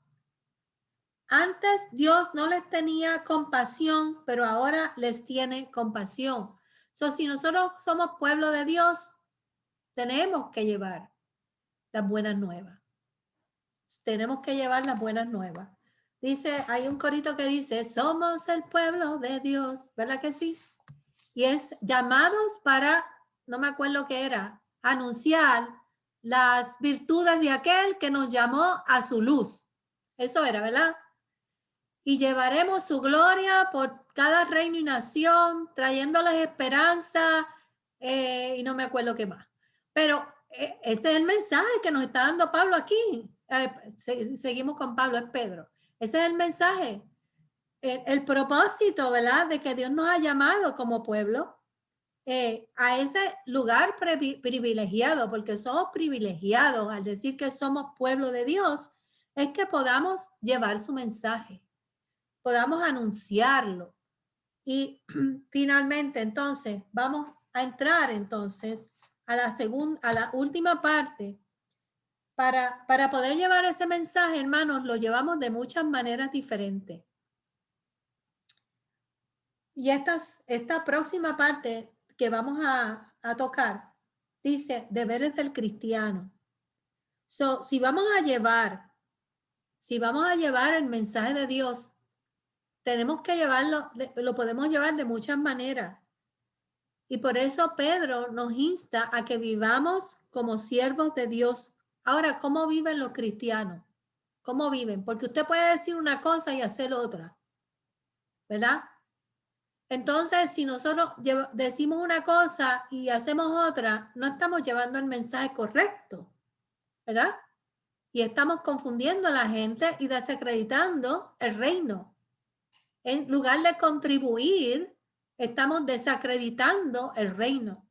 Antes Dios no les tenía compasión, pero ahora les tiene compasión. Si nosotros somos pueblo de Dios, tenemos que llevar las buenas nuevas. Tenemos que llevar las buenas nuevas. Dice, hay un corito que dice, somos el pueblo de Dios, ¿verdad que sí? Y es llamados para, no me acuerdo qué era, anunciar las virtudes de aquel que nos llamó a su luz. Eso era, ¿verdad? Y llevaremos su gloria por cada reino y nación, trayéndoles esperanza, y no me acuerdo qué más. Pero ese es el mensaje que nos está dando Pablo aquí. Seguimos con Pablo, es Pedro. Ese es el mensaje. El propósito, ¿verdad? De que Dios nos ha llamado como pueblo a ese lugar privilegiado, porque somos privilegiados al decir que somos pueblo de Dios, es que podamos llevar su mensaje, podamos anunciarlo. Y finalmente, entonces, vamos a entrar entonces a la última parte. Para poder llevar ese mensaje, hermanos, lo llevamos de muchas maneras diferentes. Y esta próxima parte que vamos a tocar dice deberes del cristiano. Si vamos a llevar el mensaje de Dios, tenemos que llevarlo, lo podemos llevar de muchas maneras. Y por eso Pedro nos insta a que vivamos como siervos de Dios. Ahora, ¿cómo viven los cristianos? ¿Cómo viven? Porque usted puede decir una cosa y hacer otra, ¿verdad? Entonces, si nosotros decimos una cosa y hacemos otra, no estamos llevando el mensaje correcto, ¿verdad? Y estamos confundiendo a la gente y desacreditando el reino. En lugar de contribuir, estamos desacreditando el reino.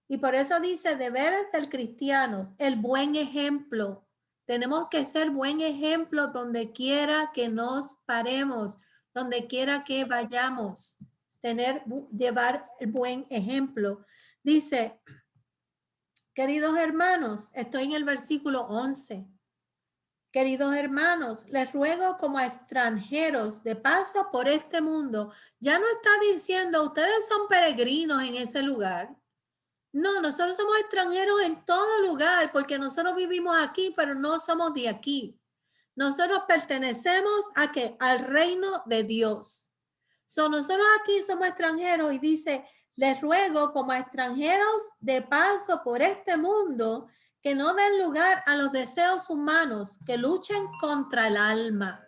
Y por eso dice deberes del cristiano, el buen ejemplo. Tenemos que ser buen ejemplo donde quiera que nos paremos, donde quiera que vayamos. Llevar el buen ejemplo. Dice, queridos hermanos, estoy en el versículo 11. Queridos hermanos, les ruego como a extranjeros de paso por este mundo. Ya no está diciendo, ustedes son peregrinos en ese lugar. No, nosotros somos extranjeros en todo lugar porque nosotros vivimos aquí, pero no somos de aquí. Nosotros pertenecemos a ¿qué? Al reino de Dios. Nosotros aquí somos extranjeros y dice, les ruego como a extranjeros de paso por este mundo que no den lugar a los deseos humanos que luchen contra el alma.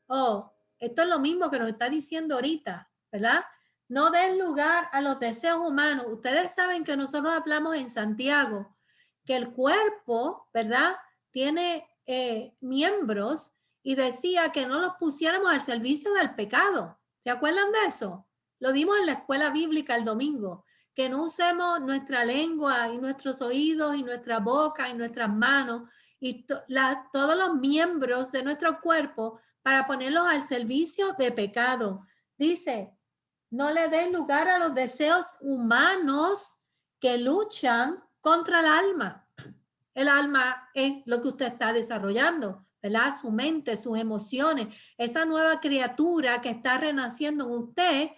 Oh, esto es lo mismo que nos está diciendo ahorita, ¿verdad? No den lugar a los deseos humanos. Ustedes saben que nosotros hablamos en Santiago que el cuerpo, ¿verdad? Tiene miembros y decía que no los pusiéramos al servicio del pecado. ¿Se acuerdan de eso? Lo dimos en la escuela bíblica el domingo, que no usemos nuestra lengua y nuestros oídos y nuestra boca y nuestras manos y todos los miembros de nuestro cuerpo para ponerlos al servicio de pecado. Dice, no le den lugar a los deseos humanos que luchan contra el alma. El alma es lo que usted está desarrollando, ¿verdad? Su mente, sus emociones, esa nueva criatura que está renaciendo en usted,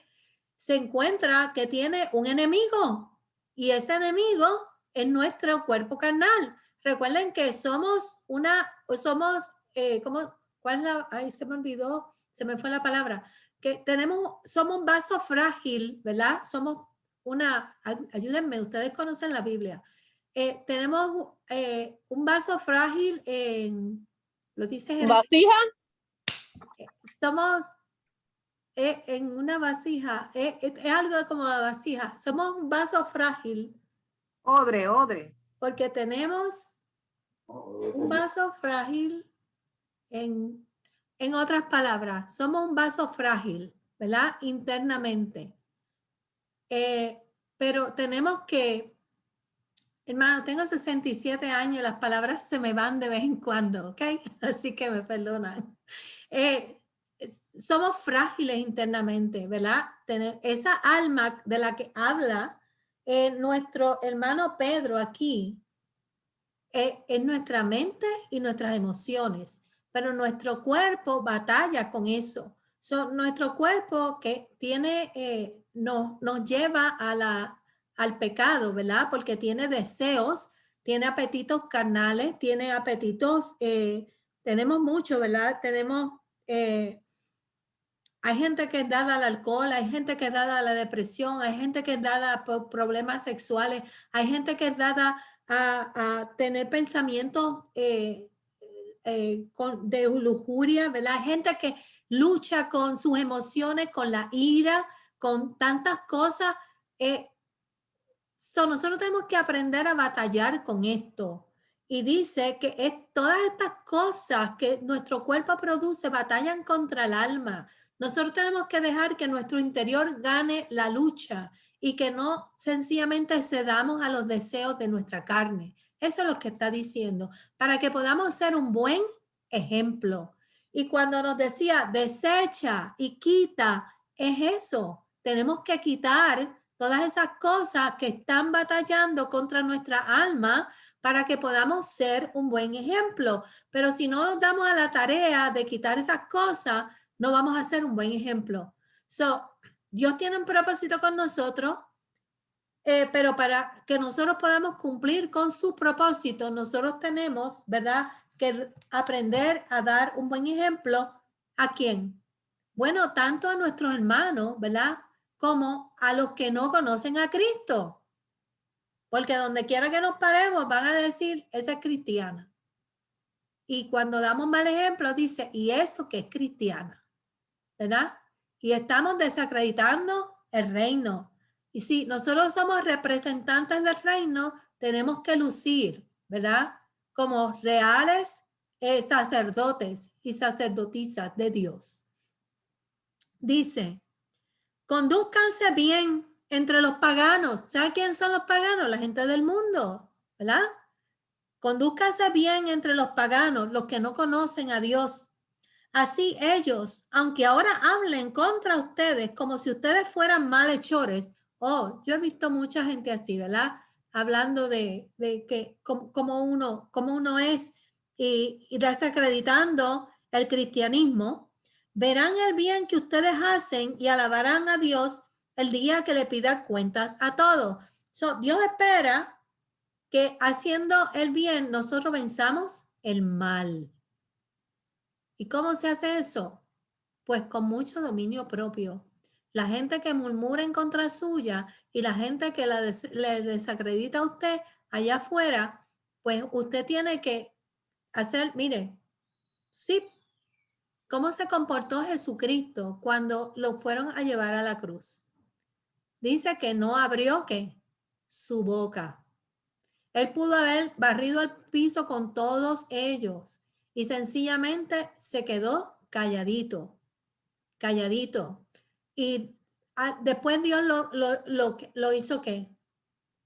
se encuentra que tiene un enemigo y ese enemigo es nuestro cuerpo carnal. Recuerden que somos ¿cuál es la? Ay, se me olvidó, se me fue la palabra. Que somos un vaso frágil, ¿verdad? Ayúdenme, ustedes conocen la Biblia. Tenemos un vaso frágil lo dice Jeremías. ¿Vasija? Somos en una vasija, es algo como la vasija. Somos un vaso frágil. Odre. Porque tenemos un vaso frágil. En otras palabras, somos un vaso frágil, ¿verdad? Internamente. Pero tenemos que, hermano, tengo 67 años, las palabras se me van de vez en cuando, ¿ok? Así que me perdonan. Somos frágiles internamente, ¿verdad? Esa alma de la que habla nuestro hermano Pedro aquí es nuestra mente y nuestras emociones, pero nuestro cuerpo batalla con eso. Nuestro cuerpo que tiene, nos lleva al pecado, ¿verdad? Porque tiene deseos, tiene apetitos carnales, tiene apetitos, tenemos mucho, ¿verdad? Hay gente que es dada al alcohol, hay gente que es dada a la depresión, hay gente que es dada por problemas sexuales, hay gente que es dada a tener pensamientos de lujuria, ¿verdad? Hay gente que lucha con sus emociones, con la ira, con tantas cosas. Nosotros tenemos que aprender a batallar con esto. Y dice que todas estas cosas que nuestro cuerpo produce batallan contra el alma. Nosotros tenemos que dejar que nuestro interior gane la lucha y que no sencillamente cedamos a los deseos de nuestra carne. Eso es lo que está diciendo, para que podamos ser un buen ejemplo. Y cuando nos decía desecha y quita, es eso. Tenemos que quitar todas esas cosas que están batallando contra nuestra alma para que podamos ser un buen ejemplo. Pero si no nos damos a la tarea de quitar esas cosas, no vamos a ser un buen ejemplo. Dios tiene un propósito con nosotros, pero para que nosotros podamos cumplir con su propósito, nosotros tenemos, ¿verdad?, que aprender a dar un buen ejemplo. ¿A quién? Bueno, tanto a nuestros hermanos, ¿verdad?, como a los que no conocen a Cristo. Porque donde quiera que nos paremos van a decir, esa es cristiana. Y cuando damos mal ejemplo, dice, y eso que es cristiana, ¿verdad? Y estamos desacreditando el reino. Y si nosotros somos representantes del reino, tenemos que lucir, ¿verdad? Como reales sacerdotes y sacerdotisas de Dios. Dice, condúzcanse bien entre los paganos. ¿Sabe quién son los paganos? La gente del mundo, ¿verdad? Condúzcanse bien entre los paganos, los que no conocen a Dios. Así ellos, aunque ahora hablen contra ustedes como si ustedes fueran malhechores. Oh, yo he visto mucha gente así, ¿verdad? Hablando de que como uno es y desacreditando el cristianismo. Verán el bien que ustedes hacen y alabarán a Dios el día que le pida cuentas a todos. Dios espera que haciendo el bien nosotros venzamos el mal. ¿Y cómo se hace eso? Pues con mucho dominio propio. La gente que murmura en contra suya y la gente que le desacredita a usted allá afuera, pues usted tiene que hacer, mire, sí, ¿cómo se comportó Jesucristo cuando lo fueron a llevar a la cruz? Dice que no abrió, ¿qué? Su boca. Él pudo haber barrido el piso con todos ellos y sencillamente se quedó calladito, calladito. Y después Dios lo hizo ¿qué?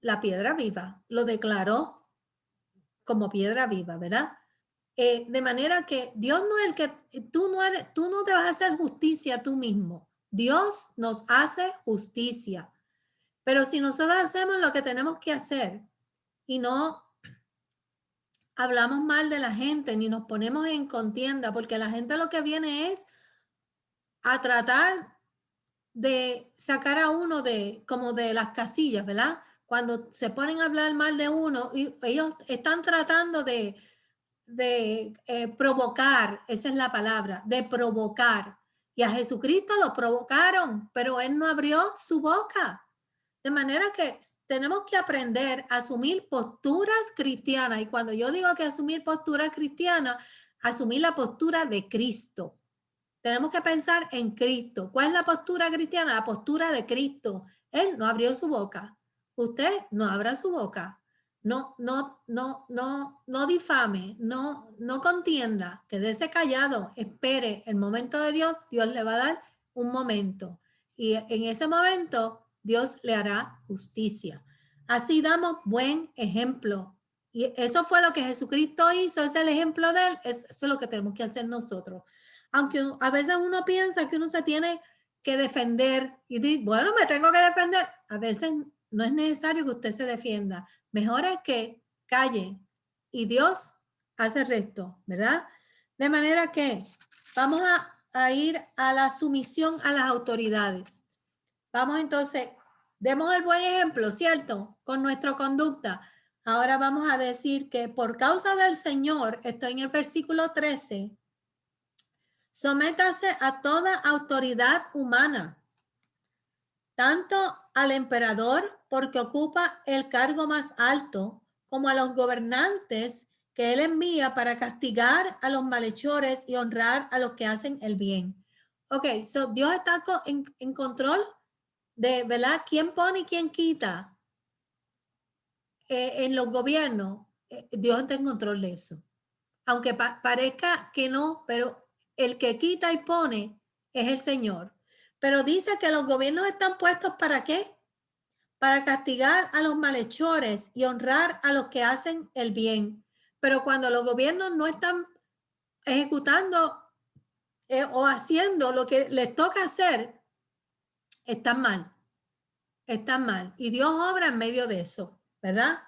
La piedra viva, lo declaró como piedra viva, ¿verdad? De manera que Dios no es el que, tú no te vas a hacer justicia tú mismo. Dios nos hace justicia. Pero si nosotros hacemos lo que tenemos que hacer y no hablamos mal de la gente ni nos ponemos en contienda, porque la gente lo que viene es a tratar de sacar a uno como de las casillas, ¿verdad? Cuando se ponen a hablar mal de uno, y ellos están tratando de provocar, esa es la palabra, de provocar. Y a Jesucristo lo provocaron, pero él no abrió su boca. De manera que tenemos que aprender a asumir posturas cristianas. Y cuando yo digo que asumir posturas cristianas, asumir la postura de Cristo. Tenemos que pensar en Cristo. ¿Cuál es la postura cristiana? La postura de Cristo. Él no abrió su boca. Usted no abra su boca. No difame, no contienda, quédese callado, espere el momento de Dios, Dios le va a dar un momento. Y en ese momento Dios le hará justicia. Así damos buen ejemplo. Y eso fue lo que Jesucristo hizo, es el ejemplo de él, eso es lo que tenemos que hacer nosotros. Aunque a veces uno piensa que uno se tiene que defender y dice, bueno, me tengo que defender. A veces no es necesario que usted se defienda. Mejor es que calle y Dios hace el resto, ¿verdad? De manera que vamos a ir a la sumisión a las autoridades. Vamos entonces, demos el buen ejemplo, ¿cierto? Con nuestra conducta. Ahora vamos a decir que por causa del Señor, estoy en el versículo 13, sométase a toda autoridad humana, tanto al emperador, porque ocupa el cargo más alto, como a los gobernantes que él envía para castigar a los malhechores y honrar a los que hacen el bien. Ok, Dios está en control de, ¿verdad? ¿Quién pone y quién quita en los gobiernos? Dios está en control de eso. Aunque parezca que no, pero el que quita y pone es el Señor. Pero dice que los gobiernos están puestos ¿para qué? Para castigar a los malhechores y honrar a los que hacen el bien. Pero cuando los gobiernos no están ejecutando o haciendo lo que les toca hacer, están mal. Están mal. Y Dios obra en medio de eso, ¿verdad?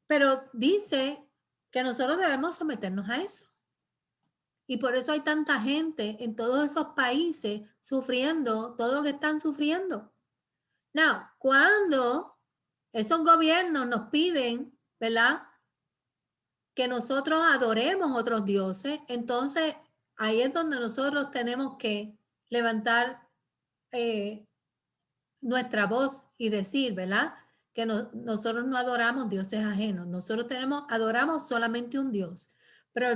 Pero dice que nosotros debemos someternos a eso. Y por eso hay tanta gente en todos esos países sufriendo todo lo que están sufriendo. Now, cuando esos gobiernos nos piden, ¿verdad?, que nosotros adoremos otros dioses, entonces ahí es donde nosotros tenemos que levantar nuestra voz y decir, ¿verdad?, que nosotros no adoramos dioses ajenos. Nosotros adoramos solamente un Dios. Pero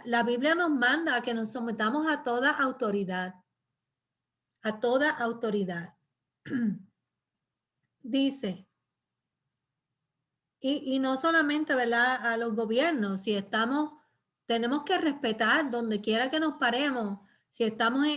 la Biblia nos manda a que nos sometamos a toda autoridad. A toda autoridad. Dice, y no solamente, ¿verdad?, a los gobiernos. Si tenemos que respetar donde quiera que nos paremos. Si estamos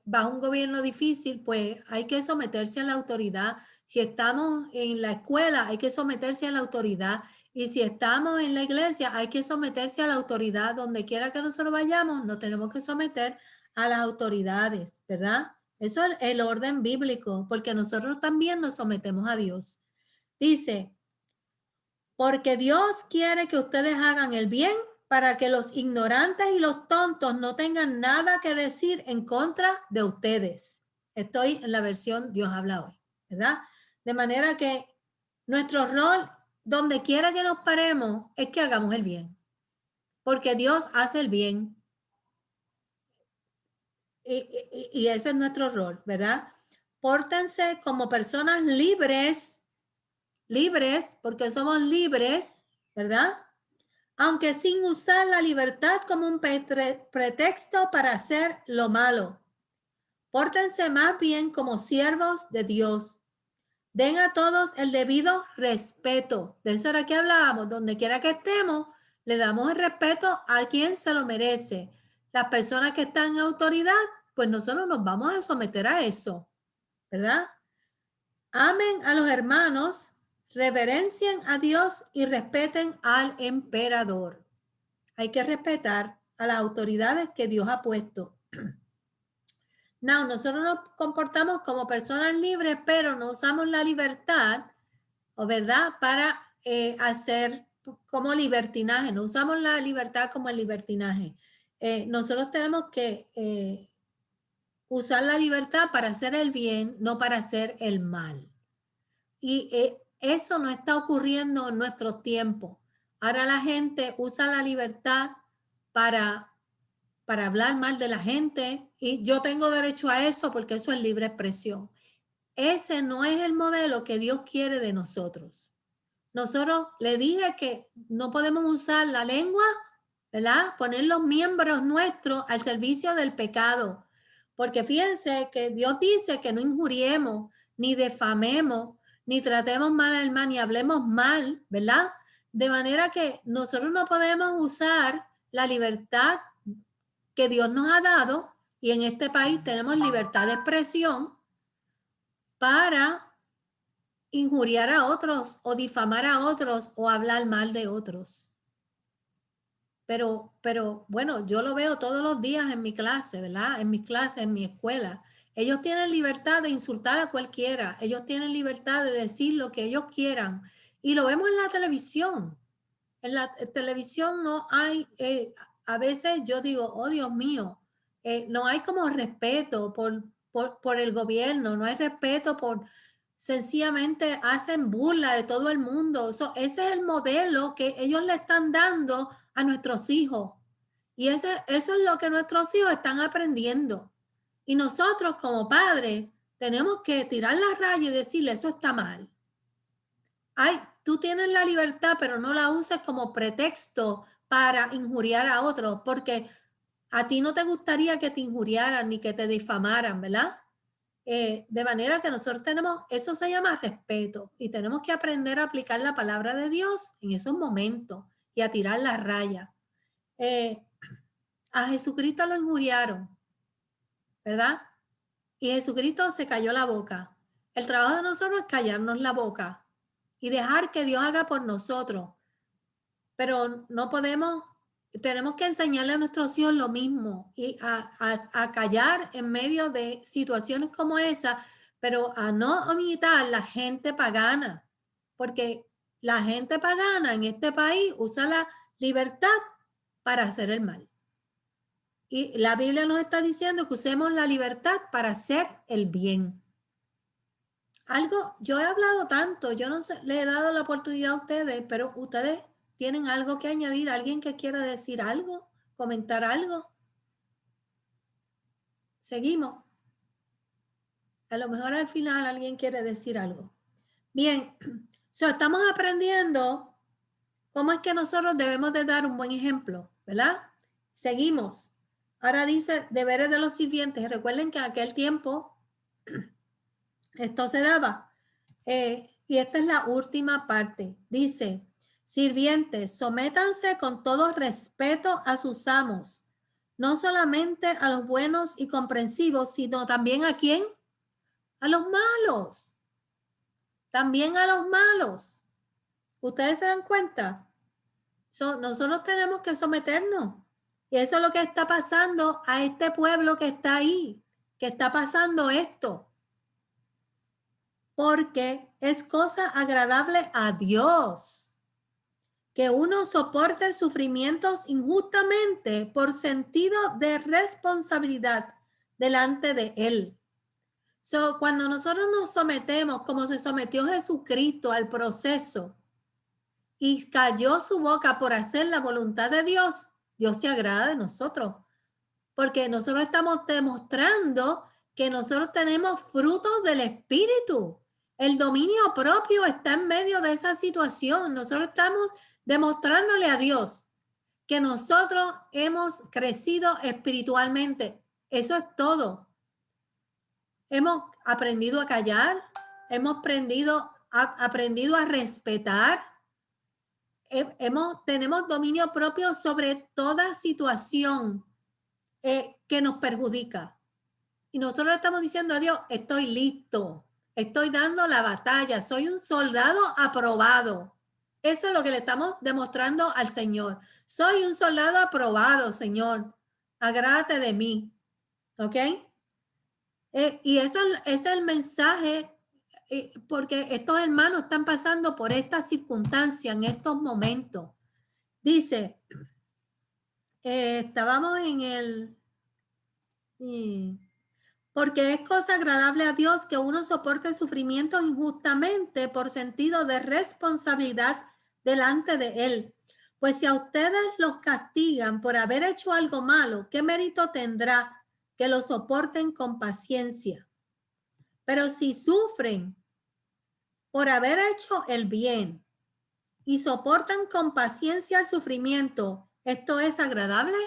bajo un gobierno difícil, pues hay que someterse a la autoridad. Si estamos en la escuela, hay que someterse a la autoridad. Y si estamos en la iglesia, hay que someterse a la autoridad. Donde quiera que nosotros vayamos, nos tenemos que someter a las autoridades, ¿verdad? Eso es el orden bíblico, porque nosotros también nos sometemos a Dios. Dice, porque Dios quiere que ustedes hagan el bien para que los ignorantes y los tontos no tengan nada que decir en contra de ustedes. Estoy en la versión Dios habla hoy, ¿verdad? De manera que nuestro rol, donde quiera que nos paremos, es que hagamos el bien. Porque Dios hace el bien. Y ese es nuestro rol, ¿verdad? Pórtense como personas libres, porque somos libres, ¿verdad? Aunque sin usar la libertad como un pretexto para hacer lo malo. Pórtense más bien como siervos de Dios. Den a todos el debido respeto. De eso era que hablábamos. Donde quiera que estemos, le damos el respeto a quien se lo merece. Las personas que están en autoridad, pues nosotros nos vamos a someter a eso, ¿verdad? Amen a los hermanos, reverencien a Dios y respeten al emperador. Hay que respetar a las autoridades que Dios ha puesto. No, nosotros nos comportamos como personas libres, pero no usamos la libertad, ¿o verdad?, para hacer como libertinaje. No usamos la libertad como el libertinaje. Nosotros tenemos que usar la libertad para hacer el bien, no para hacer el mal. Y eso no está ocurriendo en nuestros tiempos. Ahora la gente usa la libertad para hablar mal de la gente y yo tengo derecho a eso porque eso es libre expresión. Ese no es el modelo que Dios quiere de nosotros. Nosotros le dije que no podemos usar la lengua, ¿verdad? Poner los miembros nuestros al servicio del pecado. Porque fíjense que Dios dice que no injuriemos, ni defamemos, ni tratemos mal al hermano, ni hablemos mal, ¿verdad? De manera que nosotros no podemos usar la libertad que Dios nos ha dado, y en este país tenemos libertad de expresión, para injuriar a otros o difamar a otros o hablar mal de otros. Pero bueno, yo lo veo todos los días en mi clase, ¿verdad? En mis clases, en mi escuela. Ellos tienen libertad de insultar a cualquiera. Ellos tienen libertad de decir lo que ellos quieran. Y lo vemos en la televisión. En la televisión no hay, a veces yo digo, oh Dios mío, no hay como respeto por el gobierno, no hay respeto sencillamente hacen burla de todo el mundo. Ese es el modelo que ellos le están dando a nuestros hijos. Y eso es lo que nuestros hijos están aprendiendo. Y nosotros como padres tenemos que tirar la raya y decirle, eso está mal. Ay, tú tienes la libertad, pero no la uses como pretexto para injuriar a otros, porque a ti no te gustaría que te injuriaran ni que te difamaran, ¿verdad? De manera que nosotros tenemos, eso se llama respeto, y tenemos que aprender a aplicar la palabra de Dios en esos momentos y a tirar la raya. A Jesucristo lo injuriaron, ¿verdad? Y Jesucristo se cayó la boca. El trabajo de nosotros es callarnos la boca y dejar que Dios haga por nosotros. Pero no podemos, tenemos que enseñarle a nuestros hijos lo mismo y a callar en medio de situaciones como esa, pero a no imitar la gente pagana, porque la gente pagana en este país usa la libertad para hacer el mal. Y la Biblia nos está diciendo que usemos la libertad para hacer el bien. Yo he hablado tanto, yo no sé, le he dado la oportunidad a ustedes, pero ustedes tienen algo que añadir, alguien que quiera decir algo, comentar algo. Seguimos. A lo mejor al final alguien quiere decir algo. Bien, estamos aprendiendo cómo es que nosotros debemos de dar un buen ejemplo, ¿verdad? Seguimos. Ahora dice deberes de los sirvientes. Recuerden que en aquel tiempo esto se daba. Y esta es la última parte. Dice, sirvientes, sométanse con todo respeto a sus amos, no solamente a los buenos y comprensivos, sino también ¿a quién? A los malos. También a los malos. ¿Ustedes se dan cuenta? Nosotros tenemos que someternos. Y eso es lo que está pasando a este pueblo que está ahí, que está pasando esto. Porque es cosa agradable a Dios que uno soporte sufrimientos injustamente por sentido de responsabilidad delante de Él. Cuando nosotros nos sometemos, como se sometió Jesucristo al proceso y cayó su boca por hacer la voluntad de Dios, Dios se agrada de nosotros, porque nosotros estamos demostrando que nosotros tenemos frutos del Espíritu. El dominio propio está en medio de esa situación. Nosotros estamos demostrándole a Dios que nosotros hemos crecido espiritualmente. Eso es todo. Hemos aprendido a callar, hemos aprendido a respetar, tenemos dominio propio sobre toda situación que nos perjudica. Y nosotros estamos diciendo a Dios, estoy listo, estoy dando la batalla, soy un soldado aprobado. Eso es lo que le estamos demostrando al Señor. Soy un soldado aprobado, Señor. Agrádate de mí. ¿Ok? Y eso es el mensaje, porque estos hermanos están pasando por esta circunstancia en estos momentos. Dice, estábamos en el... porque es cosa agradable a Dios que uno soporte sufrimientos injustamente por sentido de responsabilidad delante de Él. Pues si a ustedes los castigan por haber hecho algo malo, ¿qué mérito tendrá que lo soporten con paciencia? Pero si sufren por haber hecho el bien y soportan con paciencia el sufrimiento, ¿esto es agradable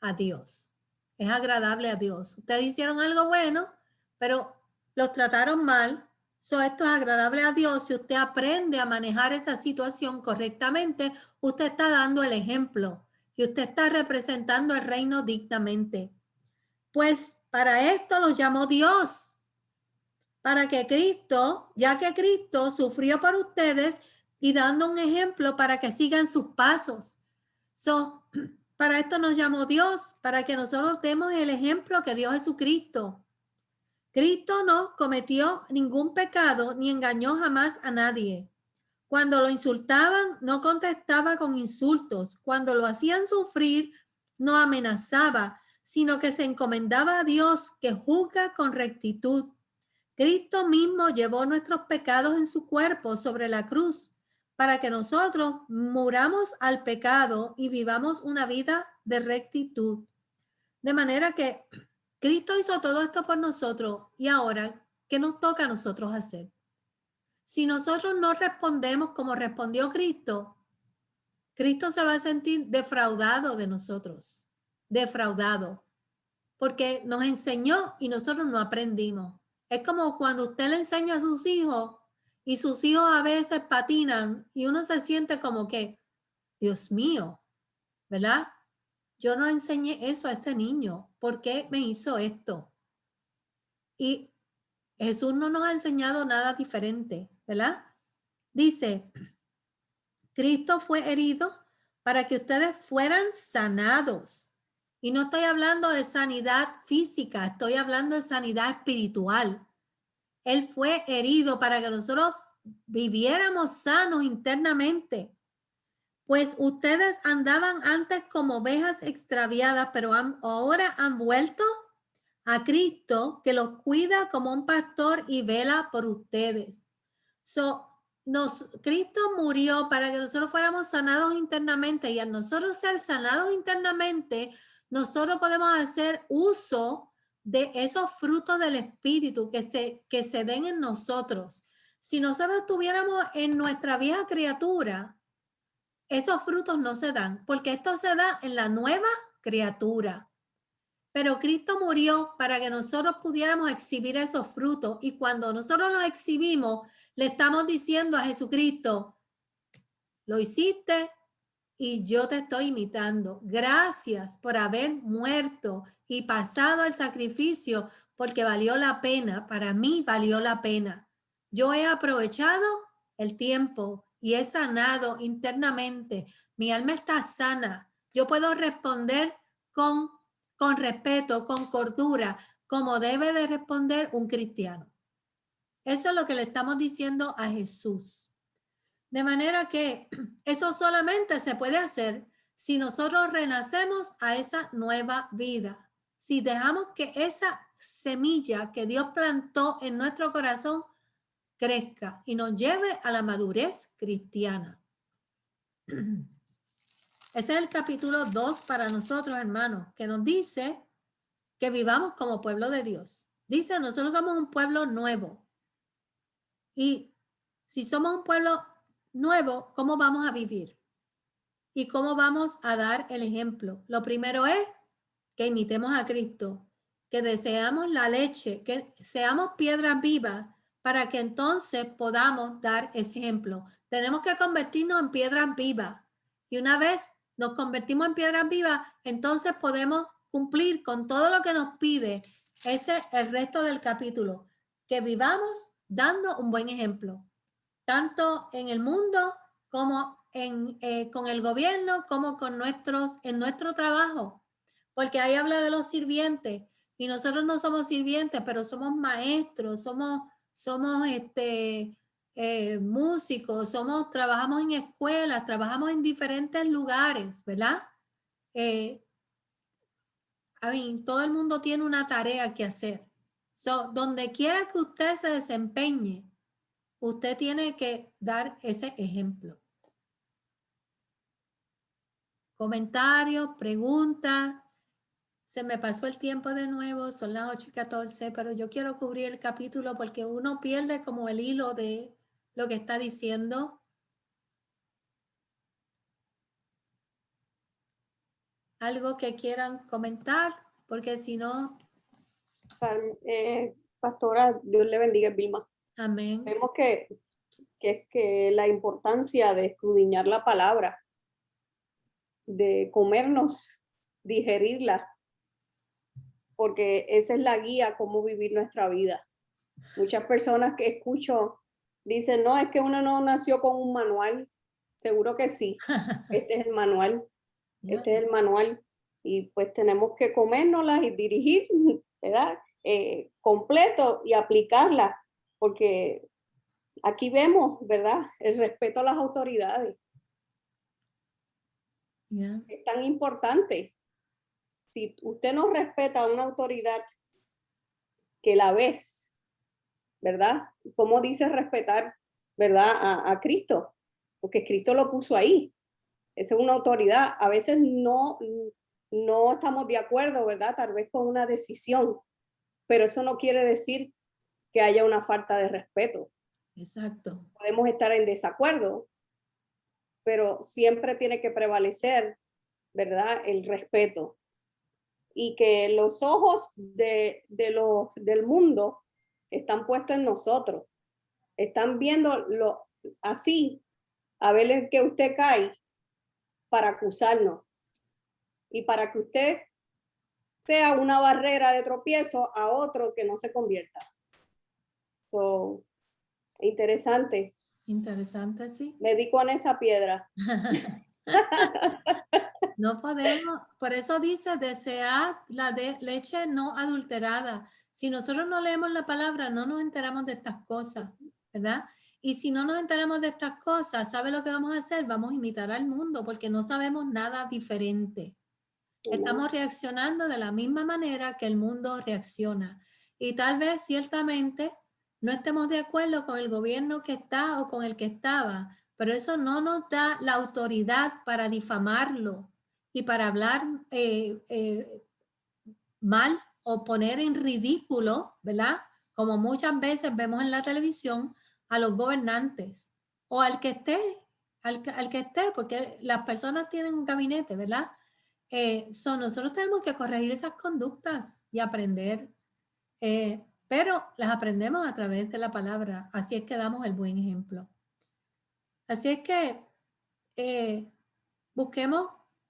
a Dios? Es agradable a Dios. Ustedes hicieron algo bueno, pero los trataron mal. Esto es agradable a Dios. Si usted aprende a manejar esa situación correctamente, usted está dando el ejemplo y usted está representando el reino dignamente. Pues para esto los llamó Dios, para que Cristo, ya que Cristo sufrió por ustedes y dando un ejemplo para que sigan sus pasos. Para esto nos llamó Dios, para que nosotros demos el ejemplo que dio Jesucristo. Cristo no cometió ningún pecado ni engañó jamás a nadie. Cuando lo insultaban, no contestaba con insultos. Cuando lo hacían sufrir, no amenazaba, sino que se encomendaba a Dios, que juzga con rectitud. Cristo mismo llevó nuestros pecados en su cuerpo sobre la cruz, para que nosotros muramos al pecado y vivamos una vida de rectitud. De manera que Cristo hizo todo esto por nosotros y ahora, ¿qué nos toca a nosotros hacer? Si nosotros no respondemos como respondió Cristo, Cristo se va a sentir defraudado de nosotros, defraudado, porque nos enseñó y nosotros no aprendimos. Es como cuando usted le enseña a sus hijos y sus hijos a veces patinan y uno se siente como que, Dios mío, ¿verdad? Yo no enseñé eso a ese niño. ¿Por qué me hizo esto? Y Jesús no nos ha enseñado nada diferente, ¿verdad? Dice, Cristo fue herido para que ustedes fueran sanados. Y no estoy hablando de sanidad física, estoy hablando de sanidad espiritual. Él fue herido para que nosotros viviéramos sanos internamente. Pues ustedes andaban antes como ovejas extraviadas, pero ahora han vuelto a Cristo, que los cuida como un pastor y vela por ustedes. Cristo murió para que nosotros fuéramos sanados internamente, y al nosotros ser sanados internamente, nosotros podemos hacer uso de esos frutos del Espíritu que se den en nosotros. Si nosotros estuviéramos en nuestra vieja criatura, esos frutos no se dan, porque esto se da en la nueva criatura. Pero Cristo murió para que nosotros pudiéramos exhibir esos frutos, y cuando nosotros los exhibimos, le estamos diciendo a Jesucristo, lo hiciste y yo te estoy imitando. Gracias por haber muerto y pasado el sacrificio, porque valió la pena. Para mí valió la pena. Yo he aprovechado el tiempo y he sanado internamente. Mi alma está sana. Yo puedo responder con respeto, con cordura, como debe de responder un cristiano. Eso es lo que le estamos diciendo a Jesús. De manera que eso solamente se puede hacer si nosotros renacemos a esa nueva vida. Si dejamos que semilla que Dios plantó en nuestro corazón crezca y nos lleve a la madurez cristiana. Ese es el capítulo 2 para nosotros, hermanos, que nos dice que vivamos como pueblo de Dios. Dice, nosotros somos un pueblo nuevo. Y si somos un pueblo nuevo, ¿cómo vamos a vivir? ¿Y cómo vamos a dar el ejemplo? Lo primero es que imitemos a Cristo, que deseamos la leche, que seamos piedras vivas para que entonces podamos dar ese ejemplo. Tenemos que convertirnos en piedras vivas. Y una vez nos convertimos en piedras vivas, entonces podemos cumplir con todo lo que nos pide. Ese es el resto del capítulo, que vivamos dando un buen ejemplo, tanto en el mundo como con el gobierno, como en nuestro trabajo, porque ahí habla de los sirvientes y nosotros no somos sirvientes, pero somos maestros, somos músicos, trabajamos en escuelas, trabajamos en diferentes lugares, ¿verdad? Todo el mundo tiene una tarea que hacer. Donde quiera que usted se desempeñe, usted tiene que dar ese ejemplo. Comentarios, preguntas. Se me pasó el tiempo de nuevo, son las 8:14, pero yo quiero cubrir el capítulo porque uno pierde como el hilo de lo que está diciendo. ¿Algo que quieran comentar? Porque si no... Pastora, Dios le bendiga, Vilma. Amén. Vemos que la importancia de escudriñar la palabra, de comernos, digerirla, porque esa es la guía cómo vivir nuestra vida. Muchas personas que escucho dicen, no, es que uno no nació con un manual. Seguro que sí. Este es el manual. Este es el manual. Y pues tenemos que comérnoslas y dirigir, ¿verdad? Completo y aplicarla, porque aquí vemos, ¿verdad? El respeto a las autoridades. Es tan importante. Si usted no respeta a una autoridad que la ves, ¿verdad? ¿Cómo dice respetar, ¿verdad? A Cristo, porque Cristo lo puso ahí. Esa es una autoridad. A veces no estamos de acuerdo, ¿verdad? Tal vez con una decisión, pero eso no quiere decir que haya una falta de respeto. Exacto. Podemos estar en desacuerdo, pero siempre tiene que prevalecer, ¿verdad? El respeto. Y que los ojos del mundo están puestos en nosotros. Están viendo así, a ver en qué usted cae para acusarnos. Y para que usted sea una barrera de tropiezo a otro que no se convierta. So, interesante. Interesante, sí. Me di con esa piedra. No podemos, por eso dice, desear la leche no adulterada. Si nosotros no leemos la palabra, no nos enteramos de estas cosas, ¿verdad? Y si no nos enteramos de estas cosas, ¿sabe lo que vamos a hacer? Vamos a imitar al mundo porque no sabemos nada diferente. Estamos reaccionando de la misma manera que el mundo reacciona. Y tal vez, ciertamente, no estemos de acuerdo con el gobierno que está o con el que estaba, pero eso no nos da la autoridad para difamarlo y para hablar mal o poner en ridículo, ¿verdad? Como muchas veces vemos en la televisión a los gobernantes o al que esté, al que esté, porque las personas tienen un gabinete, ¿verdad? Nosotros tenemos que corregir esas conductas y aprender, pero las aprendemos a través de la palabra. Así es que damos el buen ejemplo. Así es que busquemos,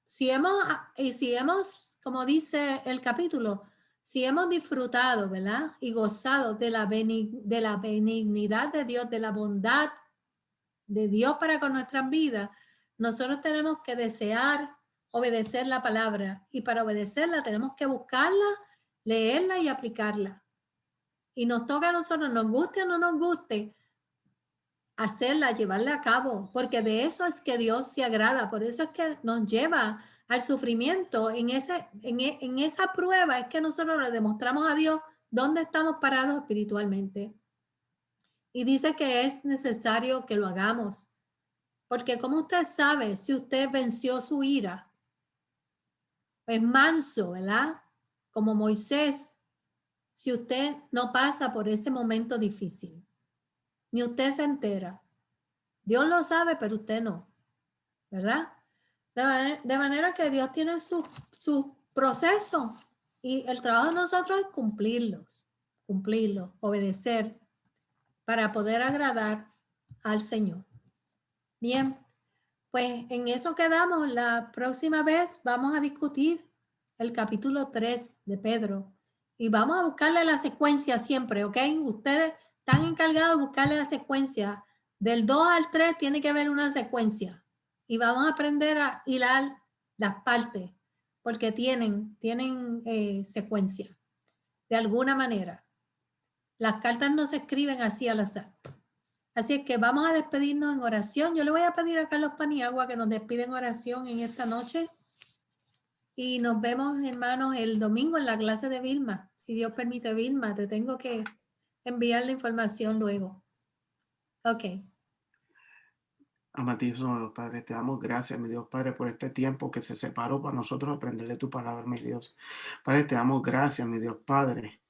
si hemos, como dice el capítulo, si hemos disfrutado, ¿verdad? Y gozado de la benignidad de Dios, de la bondad de Dios para con nuestras vidas, nosotros tenemos que desear obedecer la palabra, y para obedecerla tenemos que buscarla, leerla y aplicarla. Y nos toca a nosotros, nos guste o no nos guste, hacerla, llevarla a cabo, porque de eso es que Dios se agrada. Por eso es que nos lleva al sufrimiento. En esa prueba es que nosotros le demostramos a Dios dónde estamos parados espiritualmente. Y dice que es necesario que lo hagamos. Porque como usted sabe, si usted venció su ira, es manso, ¿verdad? Como Moisés, si usted no pasa por ese momento difícil, ni usted se entera. Dios lo sabe, pero usted no, ¿verdad? De manera que Dios tiene su proceso y el trabajo de nosotros es cumplirlos, obedecer para poder agradar al Señor. Bien, pues en eso quedamos. La próxima vez vamos a discutir el capítulo 3 de Pedro y vamos a buscarle la secuencia siempre, ¿ok? Ustedes están encargados de buscarle la secuencia. Del 2 al 3 tiene que haber una secuencia y vamos a aprender a hilar las partes porque tienen secuencia de alguna manera. Las cartas no se escriben así al azar. Así es que vamos a despedirnos en oración. Yo le voy a pedir a Carlos Paniagua que nos despida en oración en esta noche. Y nos vemos, hermanos, el domingo en la clase de Vilma. Si Dios permite, Vilma, te tengo que enviar la información luego. Ok. Amantísimo Dios Padre, te damos gracias, mi Dios Padre, por este tiempo que se separó para nosotros aprender de tu palabra, mi Dios. Padre, te damos gracias, mi Dios Padre,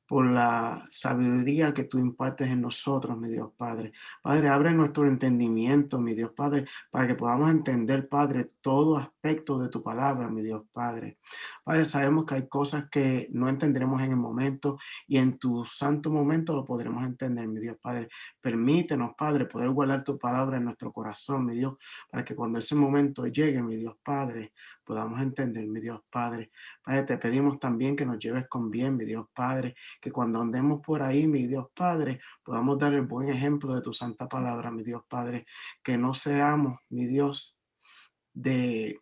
por la sabiduría que tú impartes en nosotros, mi Dios Padre. Padre, abre nuestro entendimiento, mi Dios Padre, para que podamos entender, Padre, todo aspecto de tu palabra, mi Dios Padre. Padre, sabemos que hay cosas que no entenderemos en el momento y en tu santo momento lo podremos entender, mi Dios Padre. Permítenos, Padre, poder guardar tu palabra en nuestro corazón, mi Dios, para que cuando ese momento llegue, mi Dios Padre, podamos entender, mi Dios Padre. Padre, te pedimos también que nos lleves con bien, mi Dios Padre, que cuando andemos por ahí, mi Dios Padre, podamos dar el buen ejemplo de tu santa palabra, mi Dios Padre, que no seamos, mi Dios, de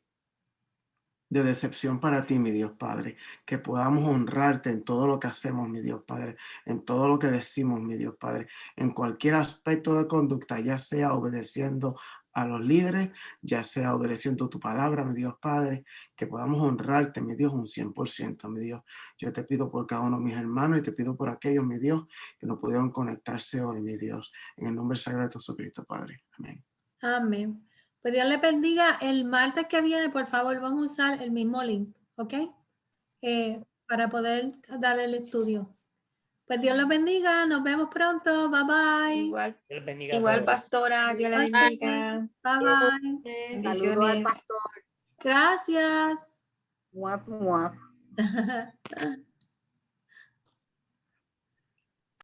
decepción para ti, mi Dios Padre, que podamos honrarte en todo lo que hacemos, mi Dios Padre, en todo lo que decimos, mi Dios Padre, en cualquier aspecto de conducta, ya sea obedeciendo a los líderes, ya sea obedeciendo tu palabra, mi Dios Padre, que podamos honrarte, mi Dios, un 100%, mi Dios. Yo te pido por cada uno de mis hermanos y te pido por aquellos, mi Dios, que no pudieron conectarse hoy, mi Dios, en el nombre sagrado de Jesucristo, Padre. Amén. Amén. Pues Dios le bendiga. El martes que viene, por favor, vamos a usar el mismo link, ¿ok? Para poder dar el estudio. Pues Dios los bendiga. Nos vemos pronto. Bye bye. Igual, Dios bendiga a igual, todos. pastora, Dios la Bye, bendiga. Bye bye. Saludo al Bendiciones. pastor. Gracias. Muaf, muaf.